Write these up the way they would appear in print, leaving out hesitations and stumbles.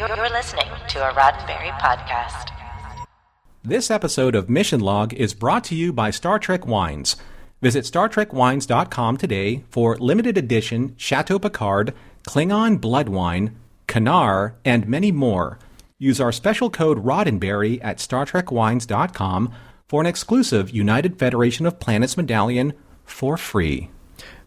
You're listening to a Roddenberry podcast. This episode of Mission Log is brought to you by Star Trek Wines. Visit StarTrekWines.com today for limited edition Chateau Picard, Klingon Blood Wine, Kanar, and many more. Use our special code Roddenberry at StarTrekWines.com for an exclusive United Federation of Planets medallion for free.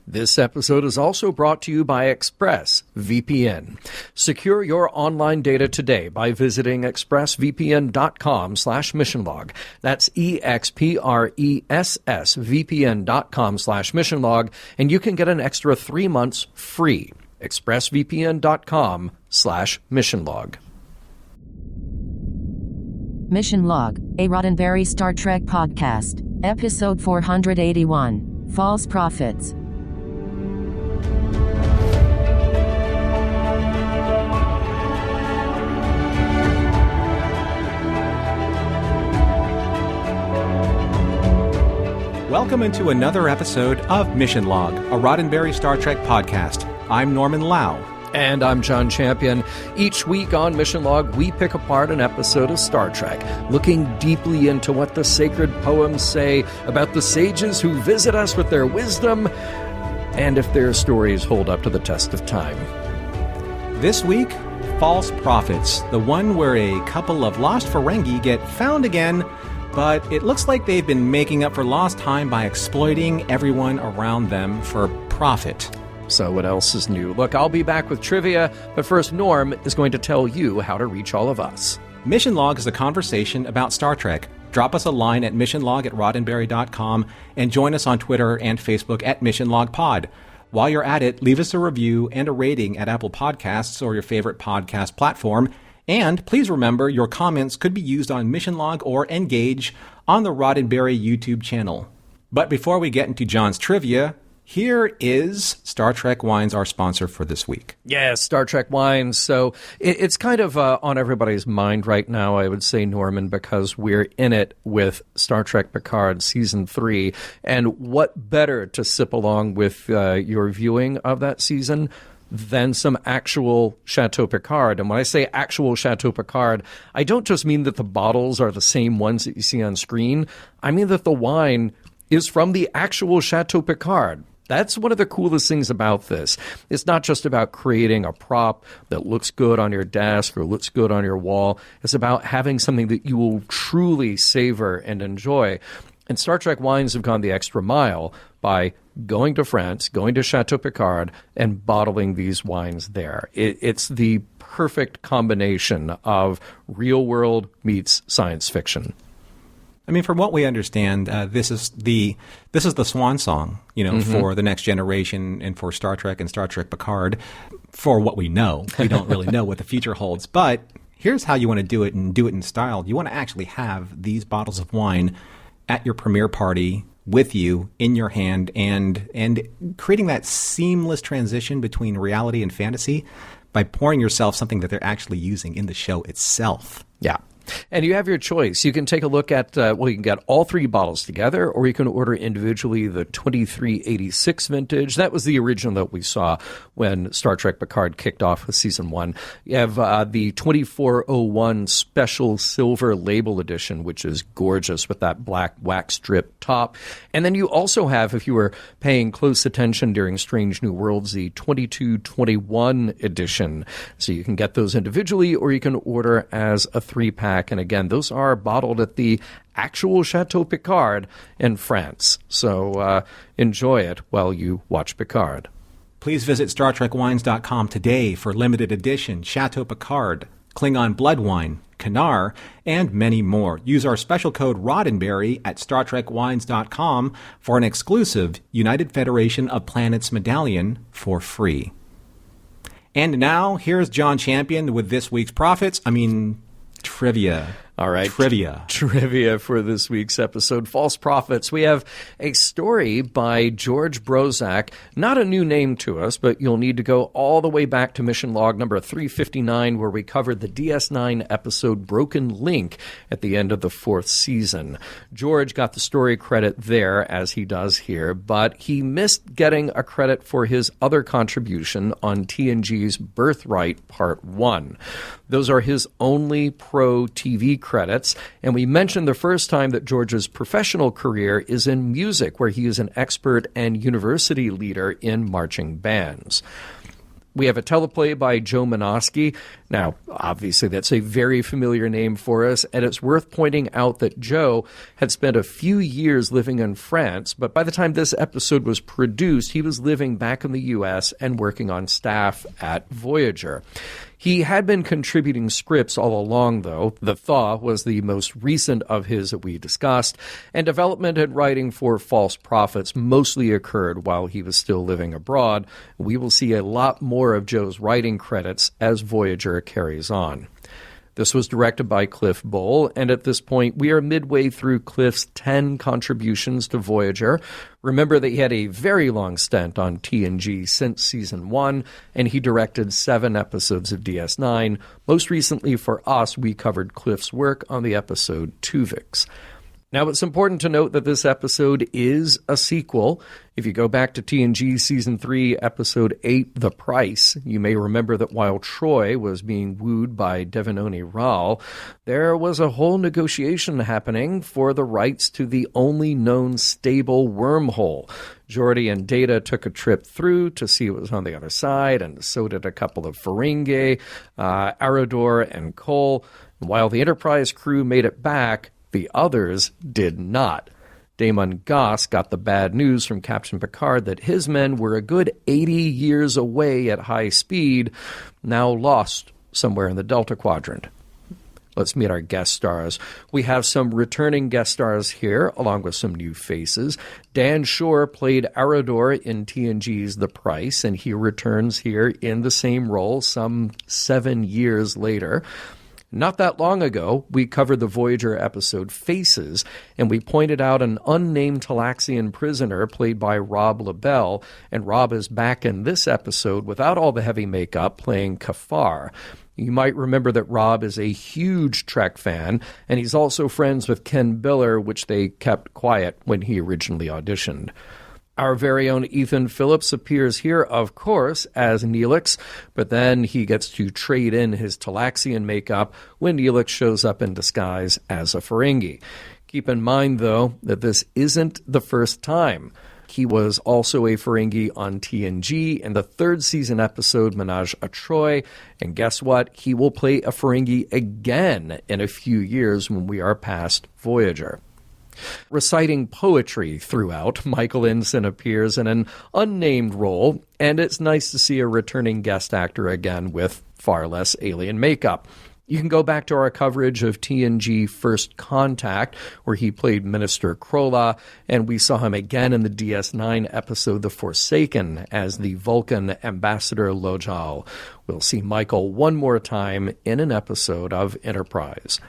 This episode is also brought to you by ExpressVPN. Secure your online data today by visiting expressvpn.com/missionlog. That's expressvpn.com/missionlog, and you can get an extra 3 months free. expressvpn.com/missionlog. Mission Log, a Roddenberry Star Trek podcast, episode 481, False Prophets. Welcome into another episode of Mission Log, a Roddenberry Star Trek podcast. I'm Norman Lau. And I'm John Champion. Each week on Mission Log, we pick apart an episode of Star Trek, looking deeply into what the sacred poems say about the sages who visit us with their wisdom, and if their stories hold up to the test of time. This week, False Prophets, the one where a couple of lost Ferengi get found again, but it looks like they've been making up for lost time by exploiting everyone around them for profit. So what else is new? Look, I'll be back with trivia, but first Norm is going to tell you how to reach all of us. Mission Log is a conversation about Star Trek. Drop us a line at missionlog@roddenberry.com and join us on Twitter and Facebook at MissionLogPod. While you're at it, leave us a review and a rating at Apple Podcasts or your favorite podcast platform. And please remember, your comments could be used on Mission Log or Engage on the Roddenberry YouTube channel. But before we get into John's trivia, here is Star Trek Wines, our sponsor for this week. Yes, Star Trek Wines. So it's kind of on everybody's mind right now, I would say, Norman, because we're in it with Star Trek Picard Season 3. And what better to sip along with your viewing of that season than some actual Chateau Picard. And when I say actual Chateau Picard, I don't just mean that the bottles are the same ones that you see on screen. I mean that the wine is from the actual Chateau Picard. That's one of the coolest things about this. It's not just about creating a prop that looks good on your desk or looks good on your wall. It's about having something that you will truly savor and enjoy. And Star Trek Wines have gone the extra mile by going to France, going to Chateau Picard, and bottling these wines there. It's the perfect combination of real world meets science fiction. I mean, from what we understand, this is the swan song, for the next generation and for Star Trek and Star Trek Picard. For what we know, we don't really know what the future holds. But here's how you want to do it, and do it in style. You want to actually have these bottles of wine at your premiere party with you in your hand, and creating that seamless transition between reality and fantasy by pouring yourself something that they're actually using in the show itself. Yeah. And you have your choice. You can take a look at, you can get all three bottles together, or you can order individually the 2386 vintage. That was the original that we saw when Star Trek Picard kicked off with Season 1. You have the 2401 Special Silver Label Edition, which is gorgeous with that black wax strip top. And then you also have, if you were paying close attention during Strange New Worlds, the 2221 edition. So you can get those individually, or you can order as a 3-pack. And again, those are bottled at the actual Chateau Picard in France. So enjoy it while you watch Picard. Please visit StarTrekWines.com today for limited edition Chateau Picard, Klingon Blood Wine, Kanar, and many more. Use our special code Roddenberry at StarTrekWines.com for an exclusive United Federation of Planets medallion for free. And now, here's John Champion with this week's trivia. All right. Trivia for this week's episode, False Prophets. We have a story by George Brozak. Not a new name to us, but you'll need to go all the way back to mission log number 359, where we covered the DS9 episode Broken Link at the end of the 4th season. George got the story credit there, as he does here, but he missed getting a credit for his other contribution on TNG's Birthright Part 1. Those are his only pro TV credits, and we mentioned the first time that George's professional career is in music, where he is an expert and university leader in marching bands. We have a teleplay by Joe Menosky. Now, obviously, that's a very familiar name for us, and it's worth pointing out that Joe had spent a few years living in France, but by the time this episode was produced, he was living back in the U.S. and working on staff at Voyager. He had been contributing scripts all along, though. The Thaw was the most recent of his that we discussed, and development and writing for False Prophets mostly occurred while he was still living abroad. We will see a lot more of Joe's writing credits as Voyager carries on. This was directed by Cliff Bole, and at this point, we are midway through Cliff's 10 contributions to Voyager. Remember that he had a very long stint on TNG since Season 1, and he directed 7 episodes of DS9. Most recently for us, we covered Cliff's work on the episode Tuvix. Now, it's important to note that this episode is a sequel. If you go back to TNG Season 3, Episode 8, The Price, you may remember that while Troy was being wooed by Devanoni Ral, there was a whole negotiation happening for the rights to the only known stable wormhole. Geordi and Data took a trip through to see what was on the other side, and so did a couple of Ferengi, Arador, and Cole. While the Enterprise crew made it back, the others did not. Damon Goss got the bad news from Captain Picard that his men were a good 80 years away at high speed, now lost somewhere in the Delta Quadrant. Let's meet our guest stars. We have some returning guest stars here, along with some new faces. Dan Shore played Arador in TNG's The Price, and he returns here in the same role some 7 years later. Not that long ago, we covered the Voyager episode Faces, and we pointed out an unnamed Talaxian prisoner played by Rob LaBelle, and Rob is back in this episode without all the heavy makeup, playing Kafar. You might remember that Rob is a huge Trek fan, and he's also friends with Ken Biller, which they kept quiet when he originally auditioned. Our very own Ethan Phillips appears here, of course, as Neelix, but then he gets to trade in his Talaxian makeup when Neelix shows up in disguise as a Ferengi. Keep in mind, though, that this isn't the first time. He was also a Ferengi on TNG in the 3rd season episode Menage a Troi, and guess what? He will play a Ferengi again in a few years when we are past Voyager. Reciting poetry throughout, Michael Ensign appears in an unnamed role, and it's nice to see a returning guest actor again with far less alien makeup. You can go back to our coverage of TNG First Contact, where he played Minister Krola, and we saw him again in the DS9 episode The Forsaken as the Vulcan Ambassador Lojal. We'll see Michael one more time in an episode of Enterprise.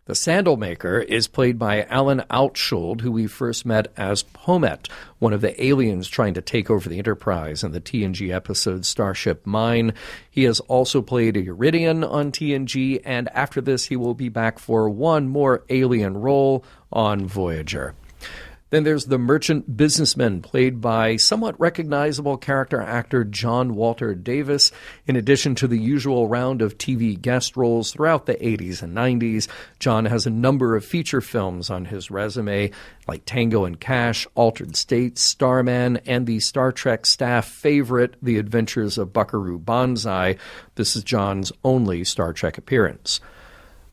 The Sandalmaker is played by Alan Altschuld, who we first met as Pomet, one of the aliens trying to take over the Enterprise in the TNG episode Starship Mine. He has also played a Iridian on TNG, and after this he will be back for one more alien role on Voyager. Then there's the merchant businessman, played by somewhat recognizable character actor John Walter Davis. In addition to the usual round of TV guest roles throughout the 80s and 90s, John has a number of feature films on his resume, like Tango and Cash, Altered States, Starman, and the Star Trek staff favorite, The Adventures of Buckaroo Banzai. This is John's only Star Trek appearance.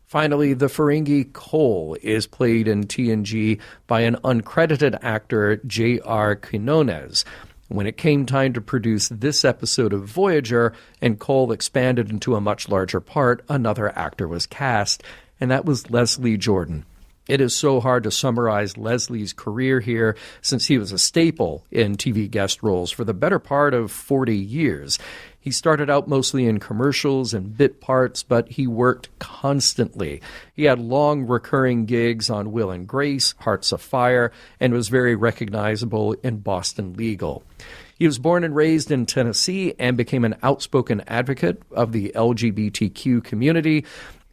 Finally, the Ferengi Cole is played in TNG by an uncredited actor, J.R. Quinones. When it came time to produce this episode of Voyager, and Cole expanded into a much larger part, another actor was cast, and that was Leslie Jordan. It is so hard to summarize Leslie's career here, since he was a staple in TV guest roles for the better part of 40 years. He started out mostly in commercials and bit parts, but he worked constantly. He had long recurring gigs on Will and Grace, Hearts of Fire, and was very recognizable in Boston Legal. He was born and raised in Tennessee and became an outspoken advocate of the LGBTQ community.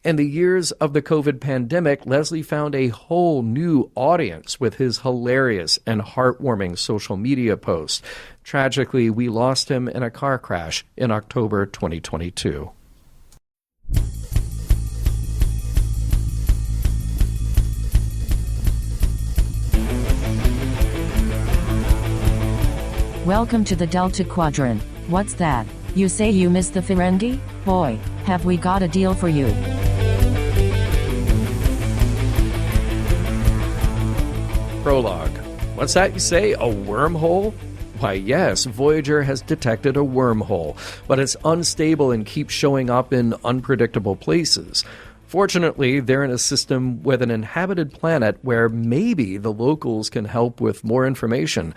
In the years of the COVID pandemic, Leslie found a whole new audience with his hilarious and heartwarming social media posts. Tragically, we lost him in a car crash in October 2022. Welcome to the Delta Quadrant. What's that? You say you miss the Ferengi? Boy, have we got a deal for you. Prologue. What's that you say? A wormhole? Why, yes, Voyager has detected a wormhole, but it's unstable and keeps showing up in unpredictable places. Fortunately, they're in a system with an inhabited planet where maybe the locals can help with more information.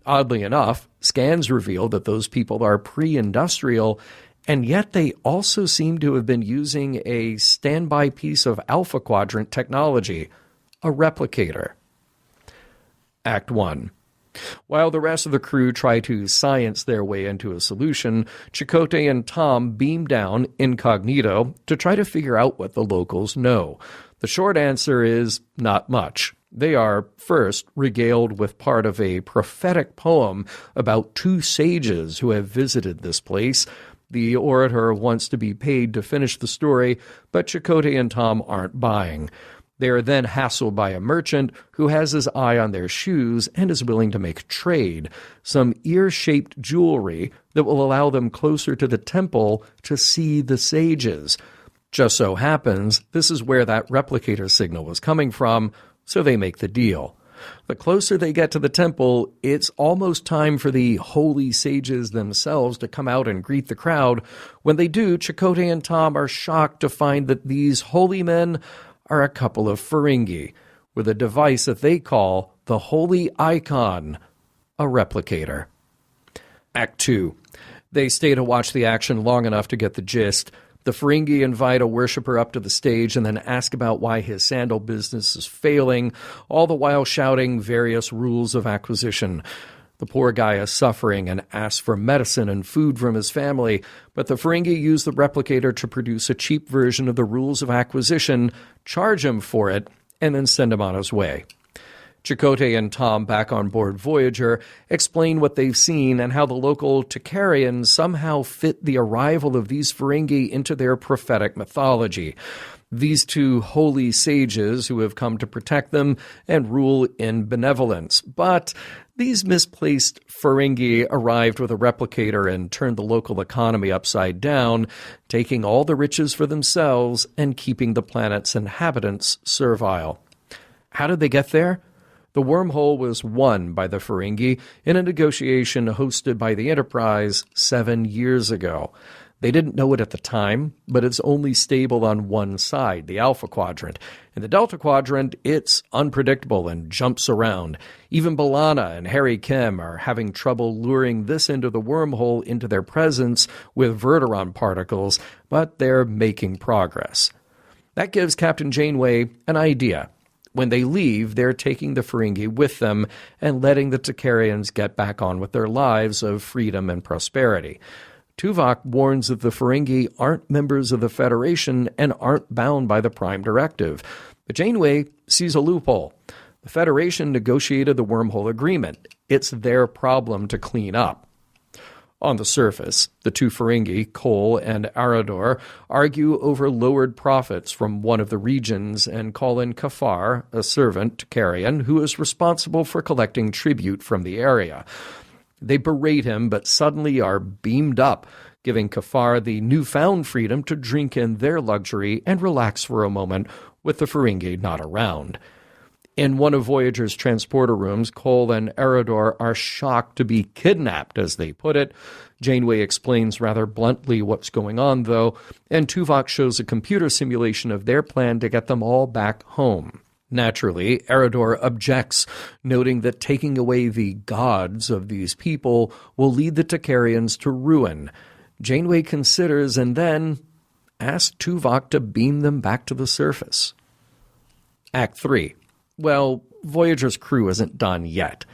Oddly enough, scans reveal that those people are pre-industrial, and yet they also seem to have been using a standby piece of Alpha Quadrant technology, a replicator. Act 1. While the rest of the crew try to science their way into a solution, Chakotay and Tom beam down incognito to try to figure out what the locals know. The short answer is not much. They are, first, regaled with part of a prophetic poem about two sages who have visited this place. The orator wants to be paid to finish the story, but Chakotay and Tom aren't buying. They are then hassled by a merchant who has his eye on their shoes and is willing to make a trade, some ear-shaped jewelry that will allow them closer to the temple to see the sages. Just so happens, this is where that replicator signal was coming from, so they make the deal. The closer they get to the temple, it's almost time for the holy sages themselves to come out and greet the crowd. When they do, Chakotay and Tom are shocked to find that these holy men are a couple of Ferengi, with a device that they call the Holy Icon, a replicator. Act 2. They stay to watch the action long enough to get the gist. The Ferengi invite a worshiper up to the stage and then ask about why his sandal business is failing, all the while shouting various rules of acquisition. The poor guy is suffering and asks for medicine and food from his family, but the Ferengi use the replicator to produce a cheap version of the rules of acquisition, charge him for it, and then send him on his way. Chakotay and Tom, back on board Voyager, explain what they've seen and how the local Takarians somehow fit the arrival of these Ferengi into their prophetic mythology. These two holy sages who have come to protect them and rule in benevolence. But these misplaced Ferengi arrived with a replicator and turned the local economy upside down, taking all the riches for themselves and keeping the planet's inhabitants servile. How did they get there? The wormhole was won by the Ferengi in a negotiation hosted by the Enterprise 7 years ago. They didn't know it at the time, but it's only stable on one side, the Alpha Quadrant. In the Delta Quadrant, it's unpredictable and jumps around. Even B'Elanna and Harry Kim are having trouble luring this end of the wormhole into their presence with Verteron particles, but they're making progress. That gives Captain Janeway an idea. When they leave, they're taking the Ferengi with them and letting the Takarians get back on with their lives of freedom and prosperity. Tuvok warns that the Ferengi aren't members of the Federation and aren't bound by the Prime Directive. But Janeway sees a loophole. The Federation negotiated the wormhole agreement. It's their problem to clean up. On the surface, the two Ferengi, Cole and Arador, argue over lowered profits from one of the regions and call in Kafar, a servant Takarian, who is responsible for collecting tribute from the area. They berate him, but suddenly are beamed up, giving Kafar the newfound freedom to drink in their luxury and relax for a moment with the Ferengi not around. In one of Voyager's transporter rooms, Cole and Arador are shocked to be kidnapped, as they put it. Janeway explains rather bluntly what's going on, though, and Tuvok shows a computer simulation of their plan to get them all back home. Naturally, Arador objects, noting that taking away the gods of these people will lead the Takarians to ruin. Janeway considers and then asks Tuvok to beam them back to the surface. Act 3. Well, Voyager's crew isn't done yet.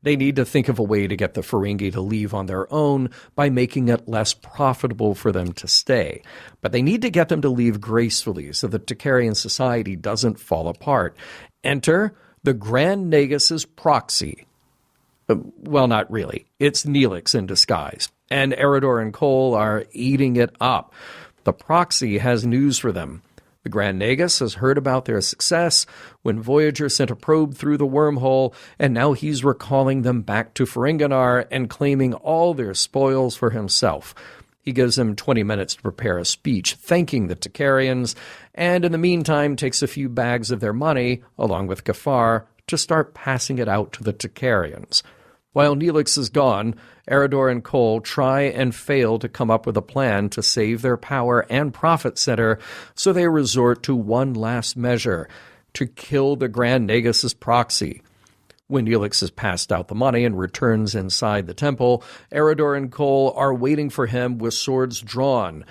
They need to think of a way to get the Ferengi to leave on their own by making it less profitable for them to stay. But they need to get them to leave gracefully so that Takarian society doesn't fall apart. Enter the Grand Nagus' proxy. Well, not really. It's Neelix in disguise. And Eridor and Cole are eating it up. The proxy has news for them. The Grand Nagus has heard about their success when Voyager sent a probe through the wormhole, and now he's recalling them back to Ferenginar and claiming all their spoils for himself. He gives them 20 minutes to prepare a speech thanking the Takarians, and in the meantime takes a few bags of their money, along with Kafar, to start passing it out to the Takarians. While Neelix is gone, Eridor and Cole try and fail to come up with a plan to save their power and profit center, so they resort to one last measure, to kill the Grand Nagus' proxy. When Neelix has passed out the money and returns inside the temple, Eridor and Cole are waiting for him with swords drawn.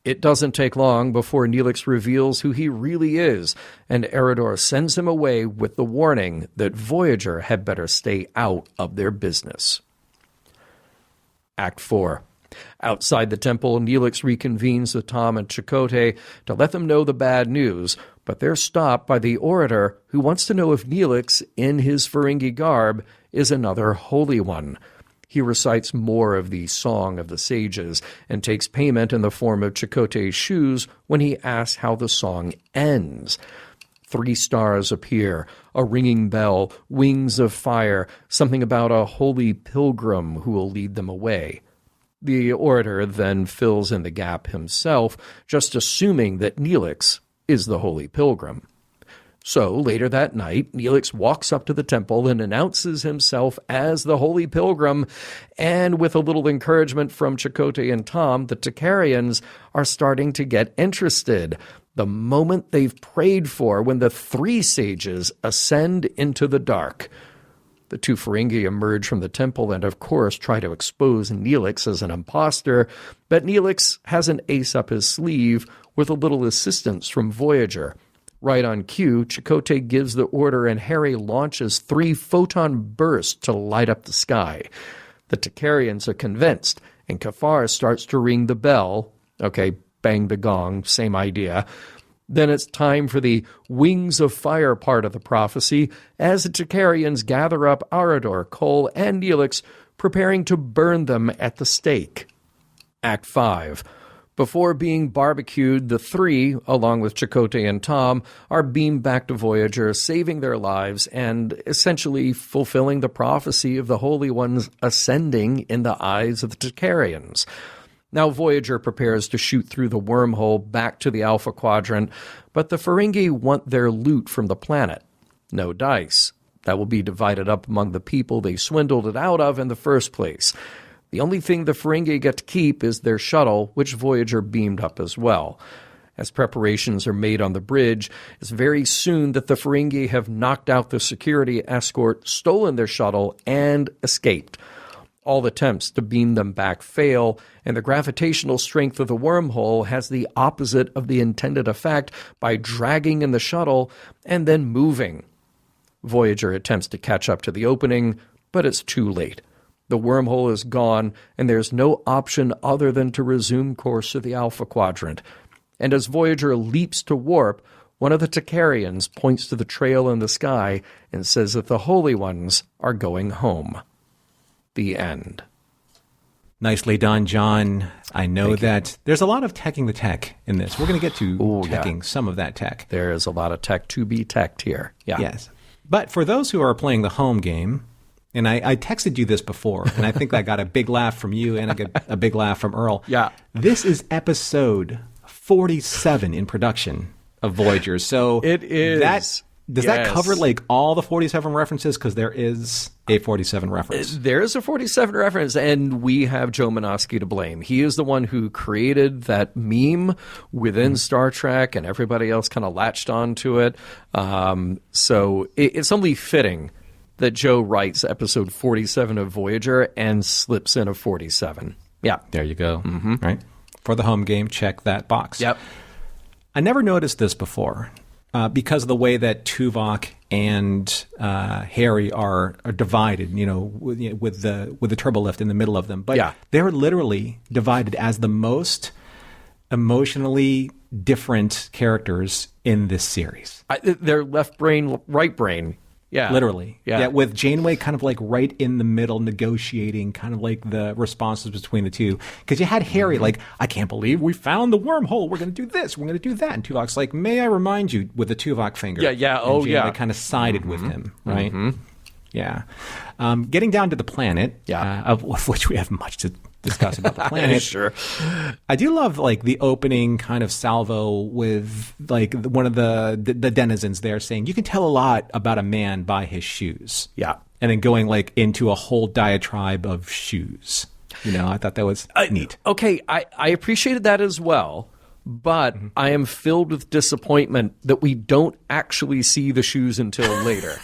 It doesn't take long before Neelix reveals who he really is, and Eridor sends him away with the warning that Voyager had better stay out of their business. Act 4. Outside the temple, Neelix reconvenes with Tom and Chakotay to let them know the bad news, but they're stopped by the orator who wants to know if Neelix, in his Ferengi garb, is another Holy One. He recites more of the Song of the Sages and takes payment in the form of Chakotay's shoes when he asks how the song ends. 3 stars appear, a ringing bell, wings of fire, something about a holy pilgrim who will lead them away. The orator then fills in the gap himself, just assuming that Neelix is the holy pilgrim. So, later that night, Neelix walks up to the temple and announces himself as the Holy Pilgrim, and with a little encouragement from Chakotay and Tom, the Takarians are starting to get interested. The moment they've prayed for when the 3 sages ascend into the dark. The 2 Ferengi emerge from the temple and, of course, try to expose Neelix as an imposter, but Neelix has an ace up his sleeve with a little assistance from Voyager. Right on cue, Chakotay gives the order and Harry launches 3 photon bursts to light up the sky. The Takarians are convinced, and Kafar starts to ring the bell. Okay, bang the gong, same idea. Then it's time for the Wings of Fire part of the prophecy, as the Takarians gather up Eridor, Cole, and Neelix, preparing to burn them at the stake. Act 5. Before being barbecued, the 3, along with Chakotay and Tom, are beamed back to Voyager, saving their lives and essentially fulfilling the prophecy of the Holy Ones ascending in the eyes of the Takarians. Now Voyager prepares to shoot through the wormhole back to the Alpha Quadrant, but the Ferengi want their loot from the planet. No dice. That will be divided up among the people they swindled it out of in the first place. The only thing the Ferengi get to keep is their shuttle, which Voyager beamed up as well. As preparations are made on the bridge, it's very soon that the Ferengi have knocked out the security escort, stolen their shuttle, and escaped. All attempts to beam them back fail, and the gravitational strength of the wormhole has the opposite of the intended effect by dragging in the shuttle and then moving. Voyager attempts to catch up to the opening, but it's too late. The wormhole is gone, and there's no option other than to resume course to the Alpha Quadrant. And as Voyager leaps to warp, one of the Takarians points to the trail in the sky and says that the Holy Ones are going home. The end. Nicely done, John. I know that there's a lot of teching the tech in this. We're going to get to teching some of that tech. There is a lot of tech to be teched here. Yeah. Yes. But for those who are playing the home game, and I texted you this before, and I think I got a big laugh from you and I got a big laugh from Earl. Yeah. This is episode 47 in production of Voyager. So it is. Does that cover like all the 47 references? Because there is a 47 reference. There is a 47 reference, and we have Joe Menosky to blame. He is the one who created that meme within Star Trek, and everybody else kind of latched onto it. So it's only fitting that Joe writes episode 47 of Voyager and slips in a 47. Yeah. There you go. Right? For the home game, check that box. Yep. I never noticed this before because of the way that Tuvok and Harry are divided, with the turbolift in the middle of them. But they're literally divided as the most emotionally different characters in this series. They're left brain, right brain. Yeah. Literally. Yeah. With Janeway kind of like right in the middle negotiating kind of like the responses between the two. Because you had Harry like, I can't believe we found the wormhole. We're going to do this. We're going to do that. And Tuvok's like, may I remind you, with the Tuvok finger. Yeah. And Janeway kind of sided with him, right? Yeah. Getting down to the planet, of which we have much to discuss about the planet. Sure. I do love like the opening kind of salvo with like one of the denizens there saying, you can tell a lot about a man by his shoes. Yeah. And then going like into a whole diatribe of shoes. I thought that was neat. Okay, I appreciated that as well. But I am filled with disappointment that we don't actually see the shoes until later.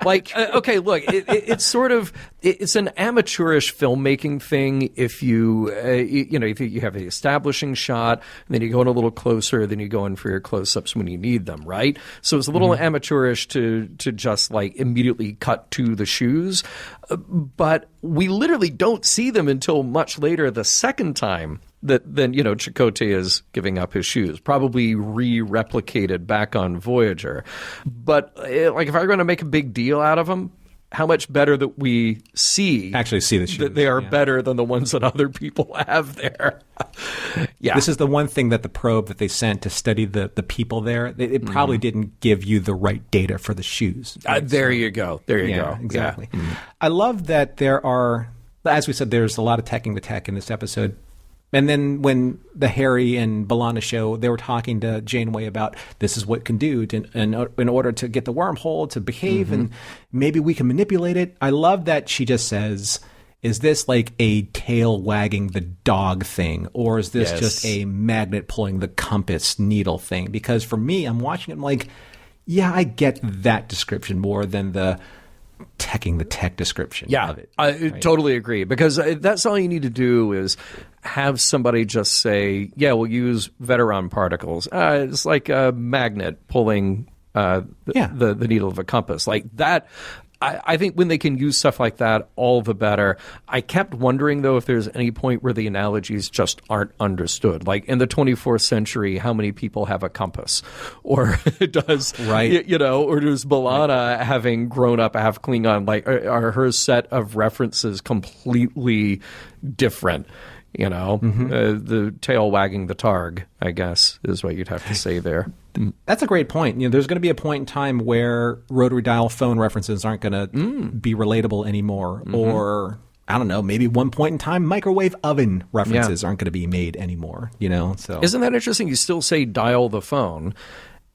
Okay, look, it's sort of it's an amateurish filmmaking thing. If you if you have the establishing shot, and then you go in a little closer, then you go in for your close-ups when you need them, right? So it's a little amateurish to just like immediately cut to the shoes, but we literally don't see them until much later the second time. Then Chakotay is giving up his shoes, probably re-replicated back on Voyager. But like, if I were going to make a big deal out of them, how much better that we actually see the shoes. That they are better than the ones that other people have there. Yeah, this is the one thing that the probe that they sent to study the people there, it probably didn't give you the right data for the shoes. Right? There you go. Exactly. Yeah. I love that there are, as we said, there's a lot of teching the tech in this episode. And then when the Harry and B'Elanna show, they were talking to Janeway about this is what it can do in order to get the wormhole to behave, and maybe we can manipulate it. I love that she just says, is this like a tail wagging the dog thing, or is this just a magnet pulling the compass needle thing? Because for me, I'm watching it, I'm like, yeah, I get that description more than the teching the tech description of it. I totally agree, because that's all you need to do is have somebody just say, we'll use Veteron particles. It's like a magnet pulling the needle of a compass. Like that, I think when they can use stuff like that, all the better. I kept wondering, though, if there's any point where the analogies just aren't understood. Like in the 24th century, how many people have a compass? Or does, or does B'Elanna, having grown up half Klingon, like are her set of references completely different? The tail wagging the targ, I guess, is what you'd have to say there. That's a great point. There's going to be a point in time where rotary dial phone references aren't going to be relatable anymore. Or, I don't know, maybe one point in time, microwave oven references aren't going to be made anymore, So isn't that interesting? You still say dial the phone,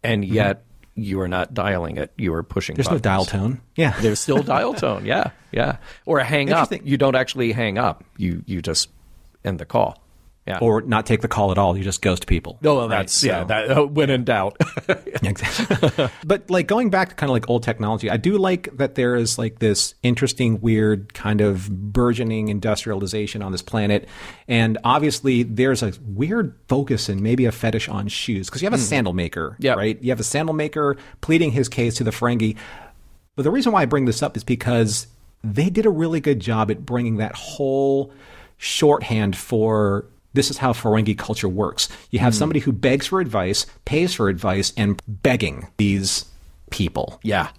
and yet you are not dialing it. You are pushing buttons. No dial tone. Yeah. There's still dial tone. Yeah. Or a hang up. You don't actually hang up. You just end the call. Yeah. Or not take the call at all. You just ghost people. Oh, well, that's, that, when in doubt. Exactly. But like going back to kind of like old technology, I do like that there is like this interesting, weird kind of burgeoning industrialization on this planet. And obviously there's a weird focus and maybe a fetish on shoes. Because you have a sandal maker, right? You have a sandal maker pleading his case to the Ferengi. But the reason why I bring this up is because they did a really good job at bringing that whole shorthand for this is how Ferengi culture works. You have somebody who begs for advice, pays for advice, and begging these people. Yeah.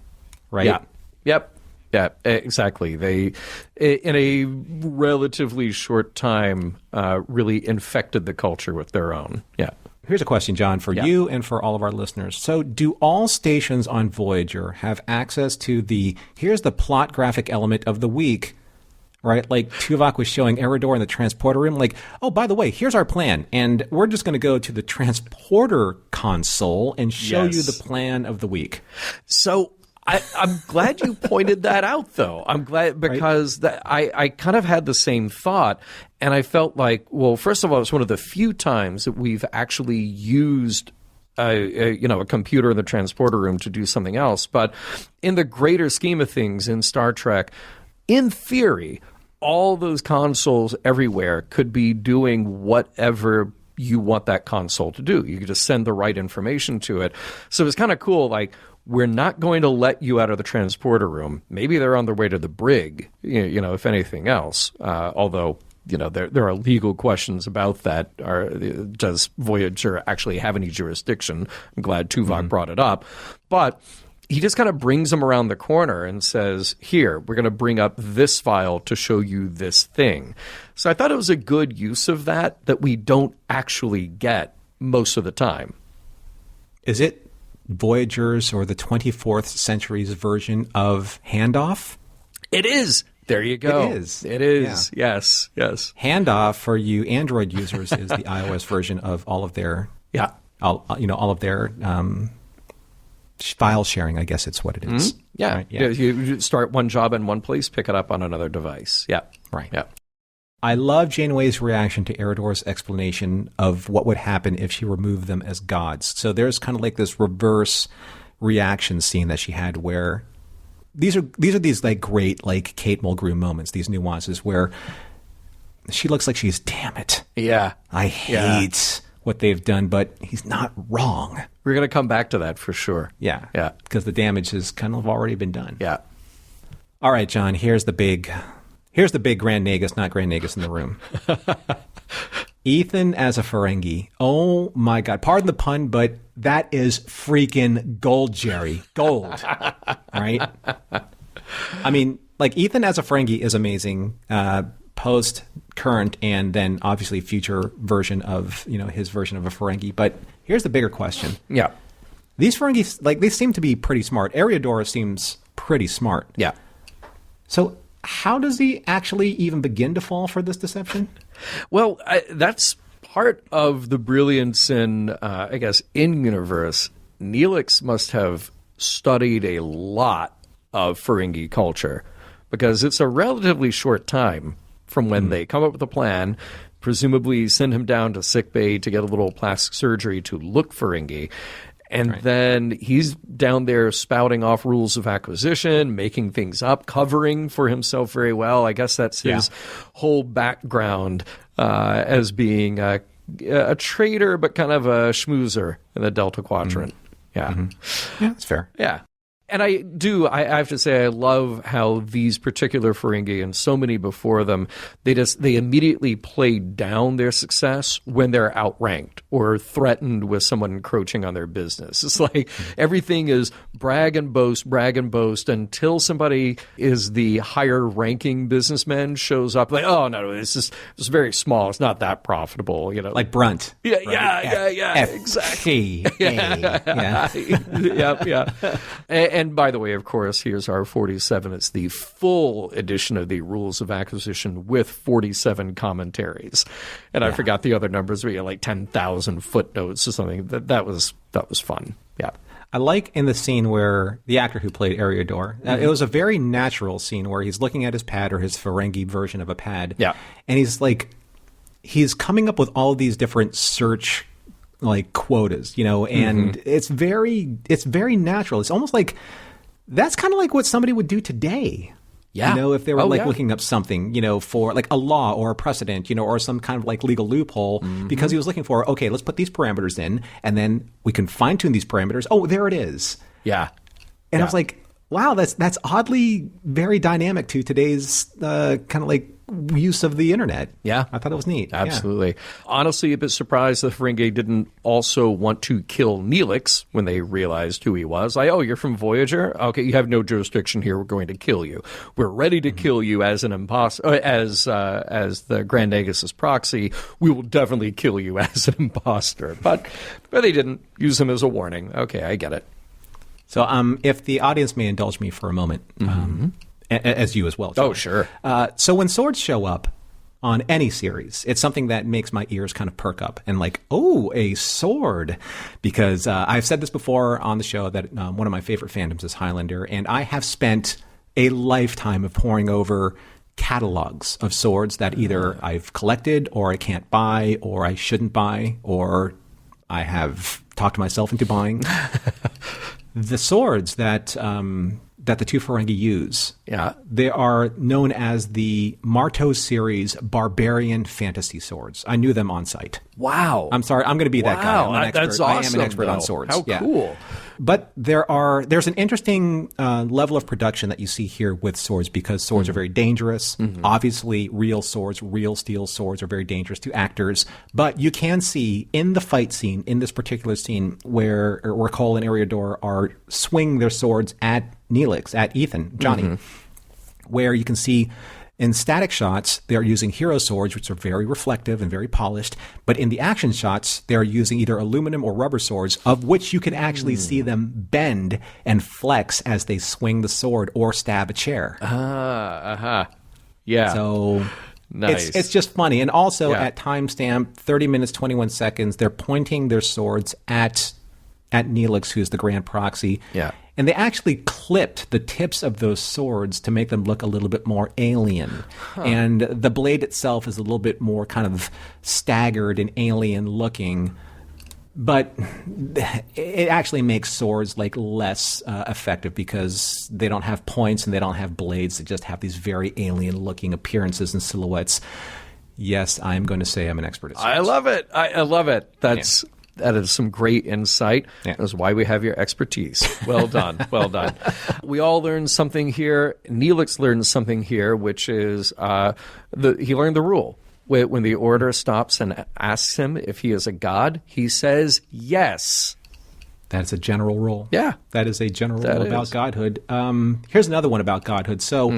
Right? Yeah. Yep. Yeah, exactly. They, in a relatively short time, really infected the culture with their own. Yeah. Here's a question, John, for you and for all of our listeners. So do all stations on Voyager have access to here's the plot graphic element of the week, right? Like Tuvok was showing Eridor in the transporter room, like, oh, by the way, here's our plan. And we're just going to go to the transporter console and show you the plan of the week. So I'm glad you pointed that out, though. I'm glad because I kind of had the same thought. And I felt like, well, first of all, it's one of the few times that we've actually used a computer in the transporter room to do something else. But in the greater scheme of things in Star Trek, in theory, all those consoles everywhere could be doing whatever you want that console to do. You could just send the right information to it. So it's kind of cool, like, we're not going to let you out of the transporter room. Maybe they're on their way to the brig, you know, if anything else. Although, you know, there are legal questions about that. Does Voyager actually have any jurisdiction? I'm glad Tuvok brought it up. But he just kind of brings them around the corner and says, here, we're going to bring up this file to show you this thing. So I thought it was a good use of that we don't actually get most of the time. Is it Voyager's or the 24th century's version of handoff? It is. There you go. It is. It is. Yeah. Yes. Handoff for you Android users is the iOS version of all of their all of their file sharing. I guess it's what it is. Mm-hmm. Yeah. Right? Yeah. You start one job in one place, pick it up on another device. Yeah. Right. Yeah. I love Janeway's reaction to Eridor's explanation of what would happen if she removed them as gods. So there's kind of like this reverse reaction scene that she had where these are these like great like Kate Mulgrew moments, these nuances where she looks like she's, damn it. Yeah. I hate what they've done, but he's not wrong. We're going to come back to that for sure. Yeah. Yeah. Because the damage has kind of already been done. Yeah. All right, John, here's the big Grand Nagus, not Grand Nagus in the room. Ethan as a Ferengi. Oh my God. Pardon the pun, but that is freaking gold, Jerry. Gold. Right? I mean, like, Ethan as a Ferengi is amazing. Post, current, and then obviously future version of, you know, his version of a Ferengi. But here's the bigger question. Yeah. These Ferengis, like, they seem to be pretty smart. Eriodor seems pretty smart. Yeah. So how does he actually even begin to fall for this deception? Well, that's part of the brilliance in, I guess, in-universe. Neelix must have studied a lot of Ferengi culture because it's a relatively short time from when they come up with a plan, presumably send him down to sickbay to get a little plastic surgery to look Ferengi. And then he's down there spouting off rules of acquisition, making things up, covering for himself very well. I guess that's his whole background as being a traitor, but kind of a schmoozer in the Delta Quadrant. Yeah. Yeah, that's fair. Yeah. And I have to say, I love how these particular Ferengi and so many before them, they immediately play down their success when they're outranked or threatened with someone encroaching on their business. It's like everything is brag and boast until somebody is the higher ranking businessman shows up like, oh no, it's very small. It's not that profitable, you know. Like Brunt. Yeah, right? yeah, exactly. Yeah. And by the way, of course, here's our 47. It's the full edition of the Rules of Acquisition with 47 commentaries. And I forgot the other numbers, but like 10,000 footnotes or something. That was fun. Yeah. I like in the scene where the actor who played Eriodor, it was a very natural scene where he's looking at his pad or his Ferengi version of a pad. Yeah. And he's coming up with all of these different search like quotas, you know, and it's very natural. It's almost like that's kind of like what somebody would do today. Yeah. You know, if they were looking up something, you know, for like a law or a precedent, you know, or some kind of like legal loophole, because he was looking for, okay, let's put these parameters in and then we can fine tune these parameters. Oh, there it is. Yeah. And I was like, wow, that's oddly very dynamic to today's kind of like use of the internet. Yeah. I thought it was neat. Absolutely. Honestly, a bit surprised the Ferengi didn't also want to kill Neelix when they realized who he was. Like, oh, you're from Voyager? Okay, you have no jurisdiction here. We're going to kill you. We're ready to kill you as an imposter, as the Grand Nagus' proxy. We will definitely kill you as an imposter. But they didn't use him as a warning. Okay, I get it. So if the audience may indulge me for a moment, as you as well, John. Oh, sure. So when swords show up on any series, it's something that makes my ears kind of perk up and like, oh, a sword. Because I've said this before on the show that one of my favorite fandoms is Highlander, and I have spent a lifetime of poring over catalogs of swords that either I've collected or I can't buy or I shouldn't buy or I have talked myself into buying. The swords that that the two Ferengi use. Yeah. They are known as the Marto series Barbarian Fantasy Swords. I knew them on site. Wow. I'm sorry. I'm going to be that guy. I'm an expert. That's awesome, I am an expert on though. swords. How cool. But there's an interesting level of production that you see here with swords because swords are very dangerous. Obviously, real swords, real steel swords are very dangerous to actors. But you can see in the fight scene, in this particular scene, where Cole and Eriador are swinging their swords at Neelix, at Ethan, Johnny, where you can see in static shots, they are using hero swords, which are very reflective and very polished. But in the action shots, they are using either aluminum or rubber swords, of which you can actually see them bend and flex as they swing the sword or stab a chair. Yeah. So nice. It's just funny. And also at timestamp 30 minutes, 21 seconds, they're pointing their swords at Neelix, who's the Grand Proxy. Yeah. And they actually clipped the tips of those swords to make them look a little bit more alien. And the blade itself is a little bit more kind of staggered and alien looking. But it actually makes swords like less effective because they don't have points and they don't have blades. They just have these very alien looking appearances and silhouettes. Yes, I'm going to say I'm an expert at swords. I love it. I love it. That is some great insight. Yeah. That's why we have your expertise. Well done. Well done. We all learned something here. Neelix learned something here, which is he learned the rule. When the Order stops and asks him if he is a god, he says yes. That's a general rule. Yeah. That is a general rule about godhood. Here's another one about godhood. So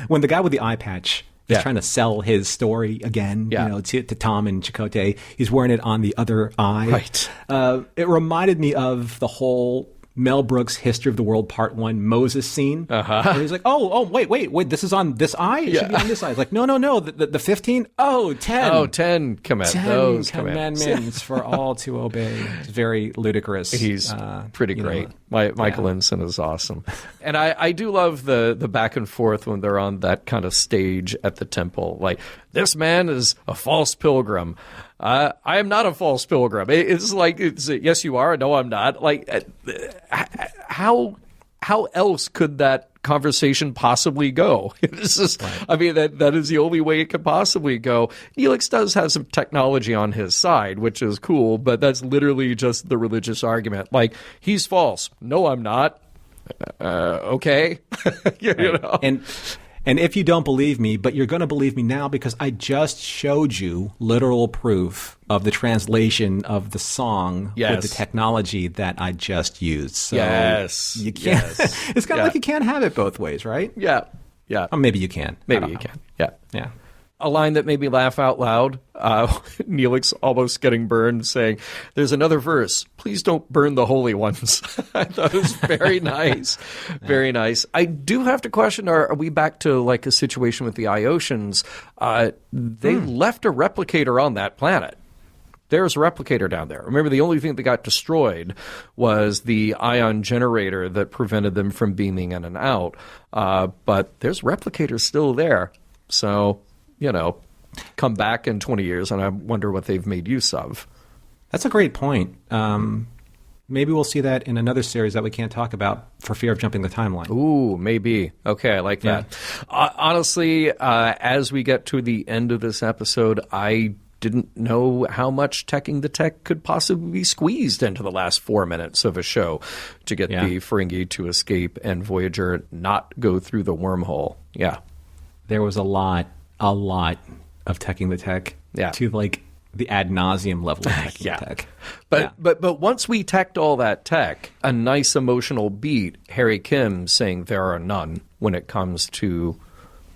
when the guy with the eye patch is trying to sell his story again, to Tom and Chakotay, he's wearing it on the other eye. Right. It reminded me of the whole Mel Brooks' History of the World Part 1 Moses scene. Where he's like, wait, this is on this eye? It should be on this eye. It's like, no, the 15? 10. Oh, 10 Those commandments for all to obey. It's very ludicrous. He's pretty great. Michael Ensign is awesome. And I do love the back and forth when they're on that kind of stage at the temple. Like, this man is a false pilgrim. I am not a false pilgrim. It's like, yes, you are. No, I'm not. Like, how else could that conversation possibly go? It's just, I mean, that is the only way it could possibly go. Neelix does have some technology on his side, which is cool, but that's literally just the religious argument. Like, he's false. No, I'm not. Okay. you know? And if you don't believe me, but you're going to believe me now because I just showed you literal proof of the translation of the song with the technology that I just used. So you can't. It's kind of like you can't have it both ways, right? Yeah. Or maybe you can. Maybe you can. Yeah. A line that made me laugh out loud, Neelix almost getting burned, saying, "There's another verse. Please don't burn the holy ones." I thought it was very nice. Very nice. I do have to question, are we back to like a situation with the Iosians? They left a replicator on that planet. There's a replicator down there. Remember, the only thing that got destroyed was the ion generator that prevented them from beaming in and out. But there's replicators still there. So, come back in 20 years, and I wonder what they've made use of. That's a great point. Maybe we'll see that in another series that we can't talk about for fear of jumping the timeline. Ooh, maybe. Okay, I like that. Honestly, as we get to the end of this episode, I didn't know how much teching the tech could possibly be squeezed into the last 4 minutes of a show to get the Ferengi to escape and Voyager not go through the wormhole. Yeah. There was a lot of teching the tech to like the ad nauseum level of teching the tech. But once we teched all that tech, a nice emotional beat, Harry Kim saying there are none when it comes to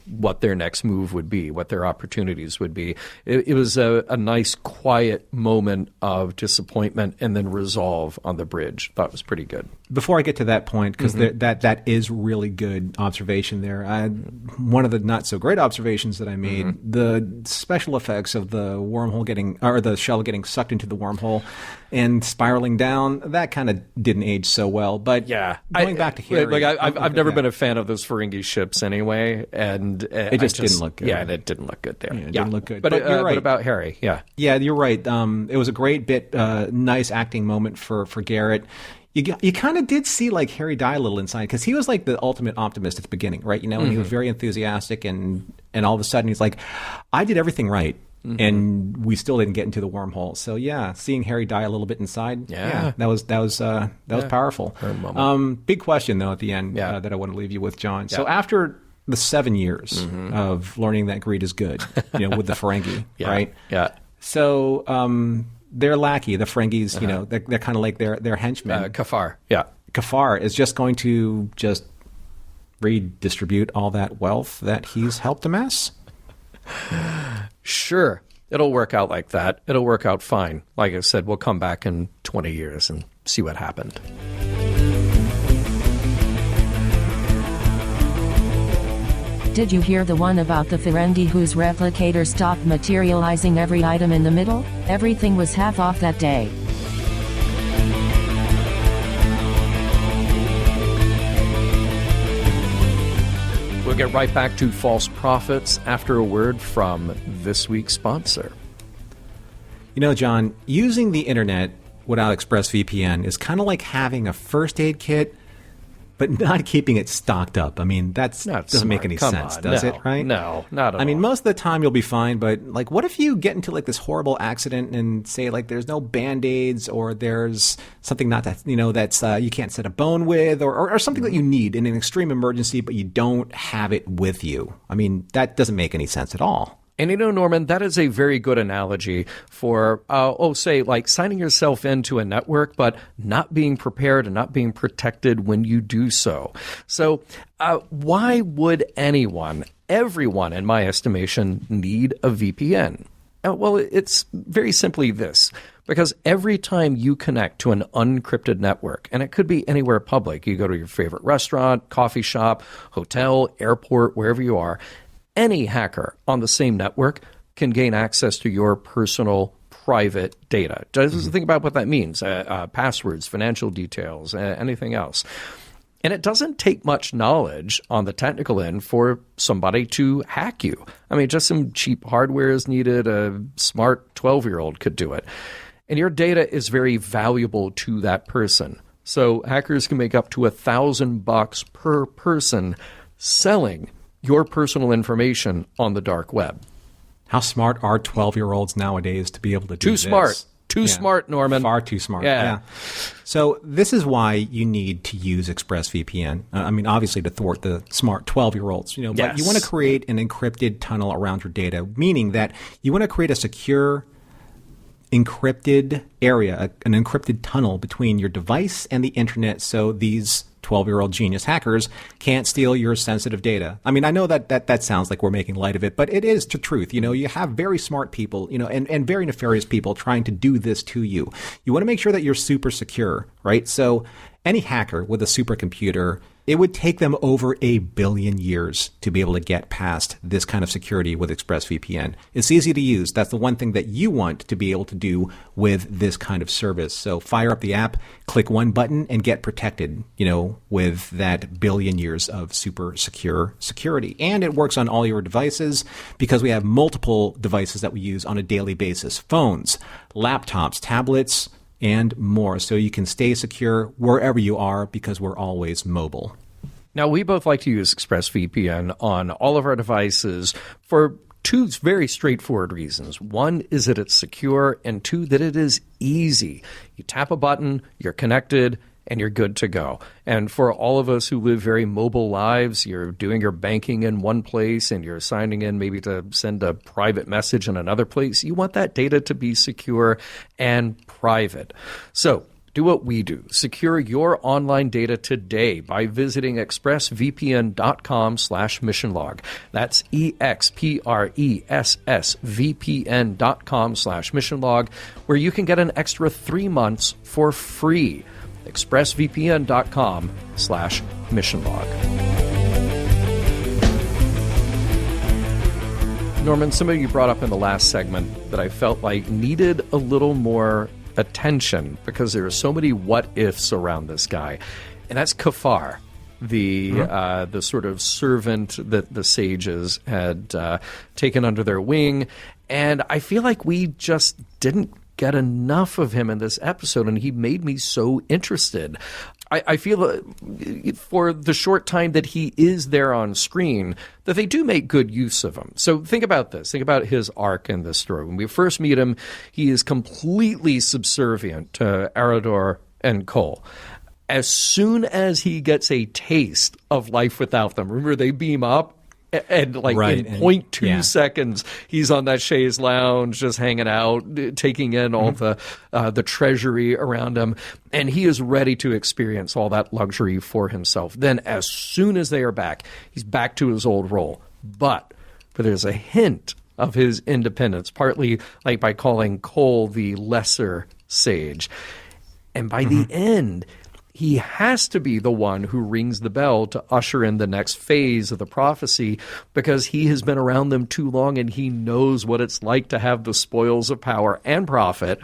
what their next move would be, what their opportunities would be. It was a nice, quiet moment of disappointment and then resolve on the bridge. Thought it was pretty good. Before I get to that point, because that is really good observation there. One of the not so great observations that I made, the special effects of the wormhole the shell getting sucked into the wormhole and spiraling down, that kind of didn't age so well. But going back to Harry, I've never been a fan of those Ferengi ships anyway, and it just didn't look good. Yeah, it didn't look good there. It didn't look good. But you're right. But about Harry, yeah, you're right. It was a great bit, nice acting moment for Garrett. You kind of did see like Harry die a little inside, because he was like the ultimate optimist at the beginning, right? You know, and he was very enthusiastic, and all of a sudden he's like, I did everything right. And we still didn't get into the wormhole. So yeah, seeing Harry die a little bit inside, that was powerful. Big question though at the end that I want to leave you with, John. So after the 7 years of learning that greed is good, you know, with the Ferengi, right? Yeah. So their lackey, the Ferengis, you know, they're kind of like their henchmen. Kafar. Yeah. Kafar is just going to just redistribute all that wealth that he's helped amass. Sure. It'll work out like that. It'll work out fine. Like I said, we'll come back in 20 years and see what happened. Did you hear the one about the Ferengi whose replicator stopped materializing every item in the middle? Everything was half off that day. We'll get right back to false prophets after a word from this week's sponsor. You know, John, using the internet without ExpressVPN is kind of like having a first aid kit, but not keeping it stocked up. I mean, that doesn't make any sense, does it? Right? No, not at all. I mean, most of the time you'll be fine, but like, what if you get into like this horrible accident and say like there's no Band-Aids, or there's something that's you can't set a bone with, or something that you need in an extreme emergency, but you don't have it with you. I mean, that doesn't make any sense at all. And you know, Norman, that is a very good analogy for, say, like signing yourself into a network, but not being prepared and not being protected when you do so. So why would everyone, in my estimation, need a VPN? Well, it's very simply this. Because every time you connect to an unencrypted network, and it could be anywhere public, you go to your favorite restaurant, coffee shop, hotel, airport, wherever you are, any hacker on the same network can gain access to your personal private data. Just think about what that means. Passwords, financial details, anything else. And it doesn't take much knowledge on the technical end for somebody to hack you. I mean, just some cheap hardware is needed. A smart 12-year-old could do it. And your data is very valuable to that person. So hackers can make up to $1,000 per person selling your personal information on the dark web. How smart are 12-year-olds nowadays to be able to do this? Too smart, Norman. Far too smart. Yeah. So this is why you need to use ExpressVPN. I mean, obviously to thwart the smart 12-year-olds. You know, but you want to create an encrypted tunnel around your data, meaning that you want to create a secure, encrypted area, an encrypted tunnel between your device and the internet, so these 12-year-old genius hackers can't steal your sensitive data. I mean, I know that sounds like we're making light of it, but it is the truth. You know, you have very smart people, you know, and very nefarious people trying to do this to you. You want to make sure that you're super secure, right? So any hacker with a supercomputer, it would take them over 1 billion years to be able to get past this kind of security with ExpressVPN. It's easy to use. That's the one thing that you want to be able to do with this kind of service. So fire up the app, click one button, and get protected, you know, with that 1 billion years of super secure security. And it works on all your devices because we have multiple devices that we use on a daily basis. Phones, laptops, tablets, and more, so you can stay secure wherever you are because we're always mobile. Now, we both like to use ExpressVPN on all of our devices for two very straightforward reasons. One is that it's secure, and two, that it is easy. You tap a button, you're connected, and you're good to go. And for all of us who live very mobile lives, you're doing your banking in one place and you're signing in maybe to send a private message in another place. You want that data to be secure and private. So do what we do. Secure your online data today by visiting expressvpn.com/missionlog. That's expressvpn.com/missionlog, where you can get an extra 3 months for free. expressvpn.com/missionlog. Norman, somebody you brought up in the last segment that I felt like needed a little more attention because there are so many what-ifs around this guy, and that's Kafar, the sort of servant that the sages had taken under their wing. And I feel like we just didn't get enough of him in this episode, and he made me so interested. I feel for the short time that he is there on screen that they do make good use of him. So think about this. Think about his arc in this story. When we first meet him, he is completely subservient to Arador and Cole. As soon as he gets a taste of life without them, remember they beam up? And in 0.2 seconds, he's on that chaise lounge, just hanging out, taking in all the treasury around him, and he is ready to experience all that luxury for himself. Then, as soon as they are back, he's back to his old role. But there's a hint of his independence, partly like by calling Cole the lesser sage, and by the end, he has to be the one who rings the bell to usher in the next phase of the prophecy because he has been around them too long and he knows what it's like to have the spoils of power and profit.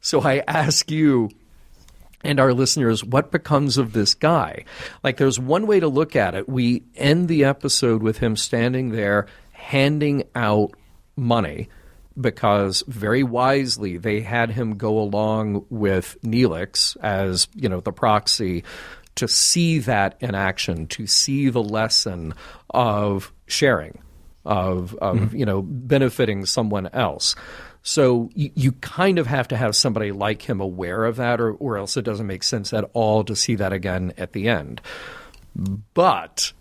So I ask you and our listeners, what becomes of this guy? Like, there's one way to look at it. We end the episode with him standing there handing out money, because very wisely they had him go along with Neelix as, the proxy to see that in action, to see the lesson of sharing, of benefiting someone else. So you kind of have to have somebody like him aware of that, or else it doesn't make sense at all to see that again at the end. But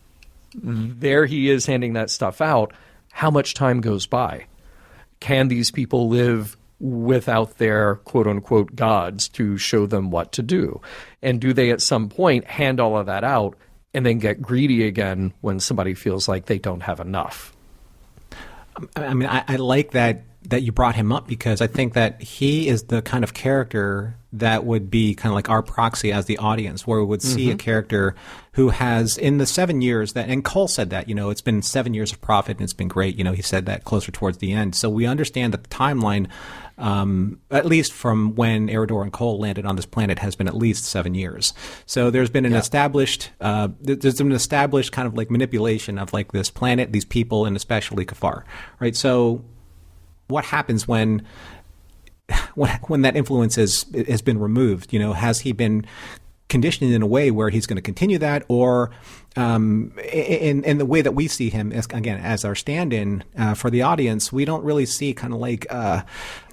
there he is handing that stuff out. How much time goes by? Can these people live without their quote-unquote gods to show them what to do? And do they at some point hand all of that out and then get greedy again when somebody feels like they don't have enough? I mean, I like that you brought him up, because I think that he is the kind of character that would be kind of like our proxy as the audience, where we would see a character who has, in the 7 years that, and Cole said that, it's been 7 years of profit and it's been great. He said that closer towards the end. So we understand that the timeline, at least from when Arador and Cole landed on this planet, has been at least 7 years. So there's been an established, there's an established kind of like manipulation of like this planet, these people, and especially Kafar, right? So what happens when that influence has been removed? Has he been conditioned in a way where he's going to continue that, or in the way that we see him as our stand-in for the audience, we don't really see kind of like